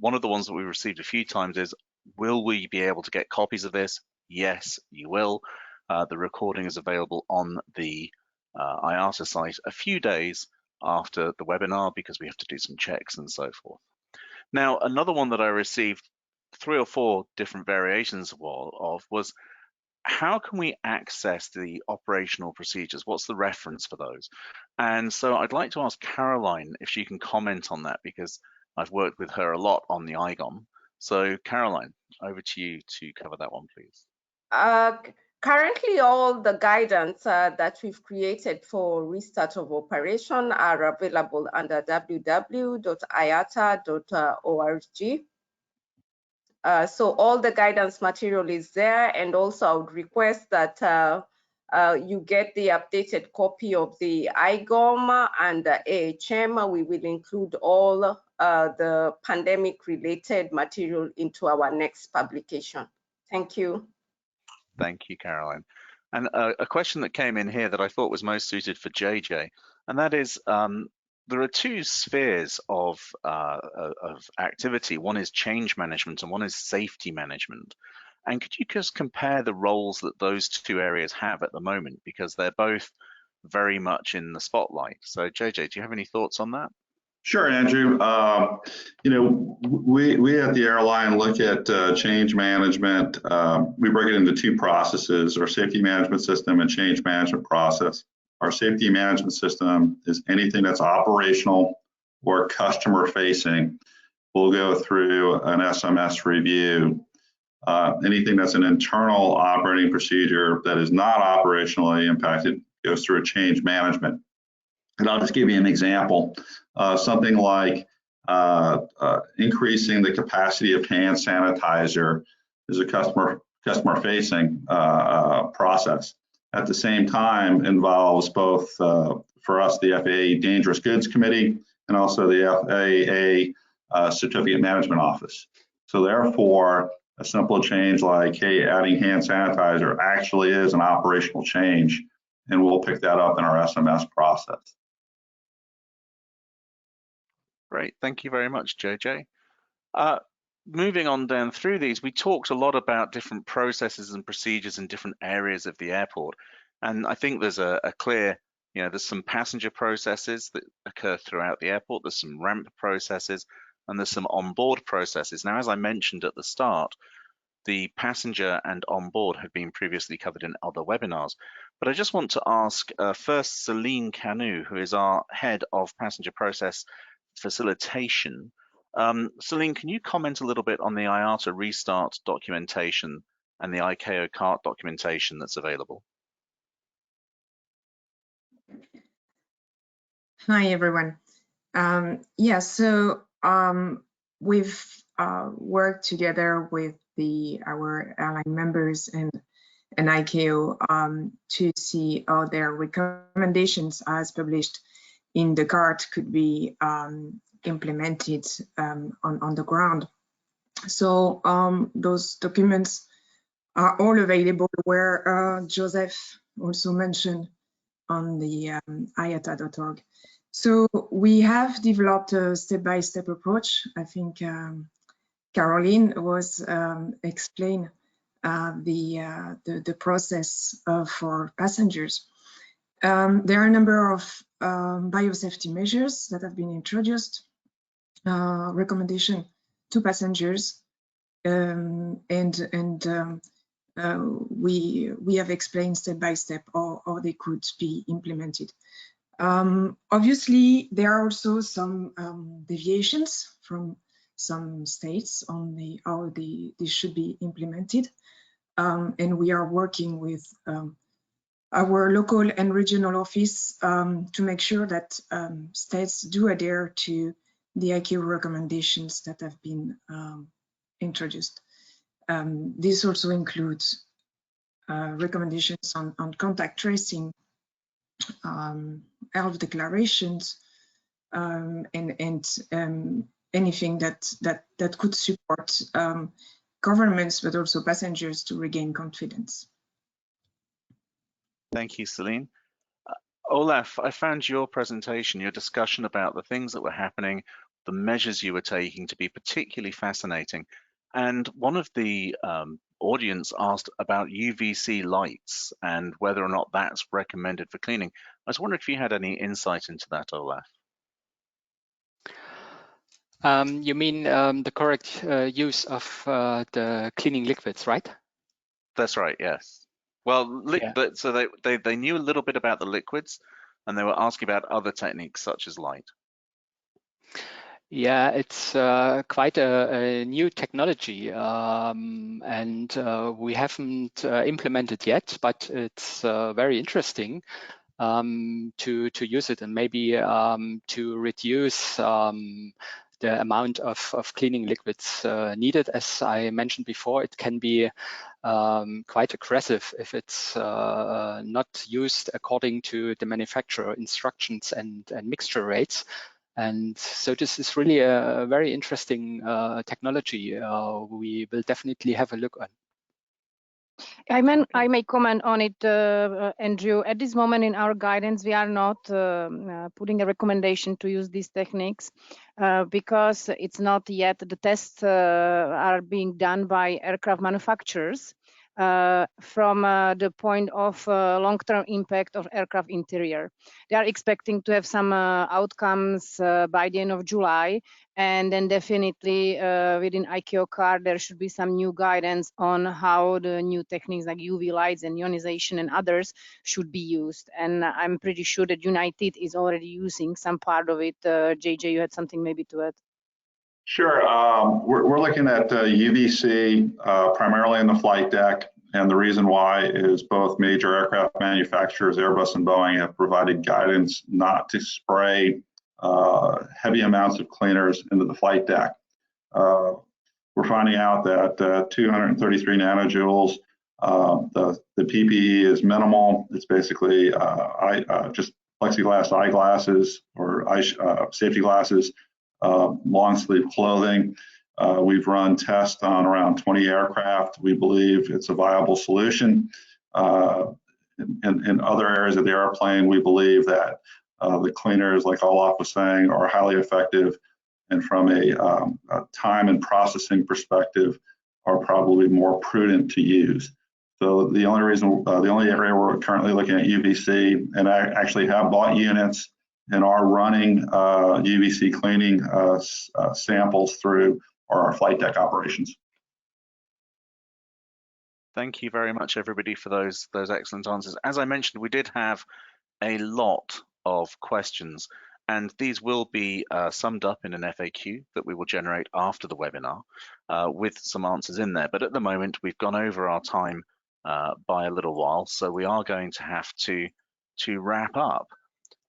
one of the ones that we received a few times is, will we be able to get copies of this? Yes, you will. The recording is available on the IATA site a few days after the webinar because we have to do some checks and so forth. Now, another one that I received 3 or 4 different variations of was, how can we access the operational procedures? What's the reference for those? And so I'd like to ask Caroline if she can comment on that, because I've worked with her a lot on the IGOM. So Caroline, over to you to cover that one, please. Currently, all the guidance that we've created for restart of operation are available under www.iata.org. So all the guidance material is there, and also I would request that you get the updated copy of the IGOM and the AHM. We will include all the pandemic-related material into our next publication. Thank you. Thank you, Caroline. And a question that came in here that I thought was most suited for JJ, and that is, there are 2 spheres of activity. One is change management and one is safety management. And could you just compare the roles that those 2 areas have at the moment, because they're both very much in the spotlight. So JJ, do you have any thoughts on that? Sure, Andrew. You know, we at the airline look at change management. We break it into 2 processes: our safety management system and change management process. Our safety management system is anything that's operational or customer facing. We'll go through an SMS review. Anything that's an internal operating procedure that is not operationally impacted goes through a change management. And I'll just give you an example. Something like increasing the capacity of hand sanitizer is a customer-facing process. At the same time, involves both, for us, the FAA Dangerous Goods Committee and also the FAA Certificate Management Office. So therefore, a simple change like, hey, adding hand sanitizer actually is an operational change, and we'll pick that up in our SMS process. Great, thank you very much, JJ. Moving on down through these, we talked a lot about different processes and procedures in different areas of the airport. And I think there's a clear, there's some passenger processes that occur throughout the airport, there's some ramp processes, and there's some onboard processes. Now, as I mentioned at the start, the passenger and onboard have been previously covered in other webinars. But I just want to ask first Celine Canu, who is our head of passenger process facilitation. Celine, can you comment a little bit on the IATA restart documentation and the ICAO CART documentation that's available? Hi, everyone. So we've worked together with our airline members and ICAO to see how their recommendations as published in the CART could be implemented on the ground. So those documents are all available, where Joseph also mentioned on the IATA.org. So we have developed a step-by-step approach. I think Caroline was explained the process for passengers. There are a number of biosafety measures that have been introduced, recommendation to passengers, we have explained step by step how they could be implemented. Obviously, there are also some deviations from some states on how they should be implemented, and we are working with our local and regional office to make sure that states do adhere to the ICAO recommendations that have been introduced. This also includes recommendations on contact tracing, health declarations, and anything that could support governments, but also passengers, to regain confidence. Thank you, Celine. Olaf, I found your presentation, your discussion about the things that were happening, the measures you were taking, to be particularly fascinating. And one of the audience asked about UVC lights and whether or not that's recommended for cleaning. I was wondering if you had any insight into that, Olaf. You mean the correct use of the cleaning liquids, right? That's right, yes. Well, Yeah. so they knew a little bit about the liquids, and they were asking about other techniques such as light. Yeah, it's quite a new technology, and we haven't implemented yet, but it's very interesting to use it, and maybe to reduce the amount of cleaning liquids needed. As I mentioned before, it can be quite aggressive if it's not used according to the manufacturer instructions and mixture rates. And so this is really a very interesting technology. We will definitely have a look on. I may comment on it, Andrew. At this moment in our guidance, we are not putting a recommendation to use these techniques because it's not yet, the tests are being done by aircraft manufacturers from the point of long-term impact of aircraft interior. They are expecting to have some outcomes by the end of July, and then definitely within ICAO CAR there should be some new guidance on how the new techniques like UV lights and ionization and others should be used. And I'm pretty sure that United is already using some part of it. JJ, you had something maybe to add? Sure. We're looking at UVC primarily in the flight deck, and the reason why is both major aircraft manufacturers, Airbus and Boeing, have provided guidance not to spray heavy amounts of cleaners into the flight deck. We're finding out that 233 nanojoules, the PPE is minimal. It's basically just plexiglass eyeglasses or safety glasses, long sleeve clothing. We've run tests on around 20 aircraft. We believe it's a viable solution. In other areas of the airplane, we believe that the cleaners, like Olaf was saying, are highly effective, and from a time and processing perspective, are probably more prudent to use. So the only area we're currently looking at UVC, and I actually have bought units and are running UVC cleaning samples through our flight deck operations. Thank you very much, everybody, for those excellent answers. As I mentioned, we did have a lot of questions, and these will be summed up in an FAQ that we will generate after the webinar with some answers in there. But at the moment, we've gone over our time by a little while, so we are going to have to wrap up.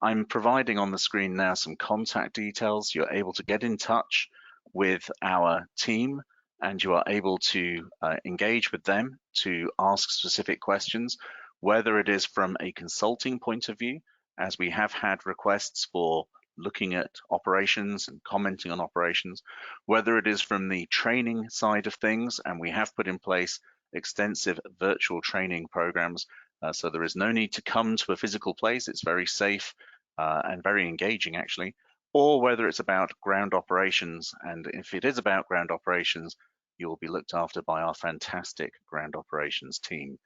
I'm providing on the screen now some contact details. You're able to get in touch with our team, and you are able to engage with them to ask specific questions, whether it is from a consulting point of view, as we have had requests for looking at operations and commenting on operations, whether it is from the training side of things, and we have put in place extensive virtual training programs. So there is no need to come to a physical place. It's very safe and very engaging, actually. Or whether it's about ground operations, and if it is about ground operations, you'll be looked after by our fantastic ground operations team.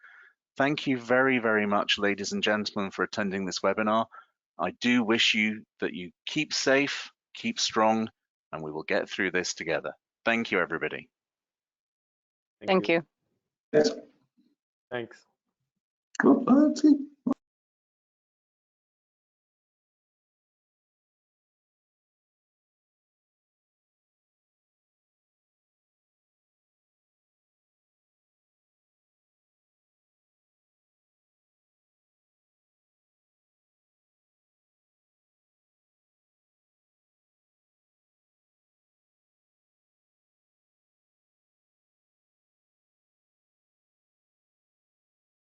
Thank you very, very much, ladies and gentlemen, for attending this webinar. I do wish you that you keep safe, keep strong, and we will get through this together. Thank you, everybody. Thank you. Yes. Thanks. Let's see.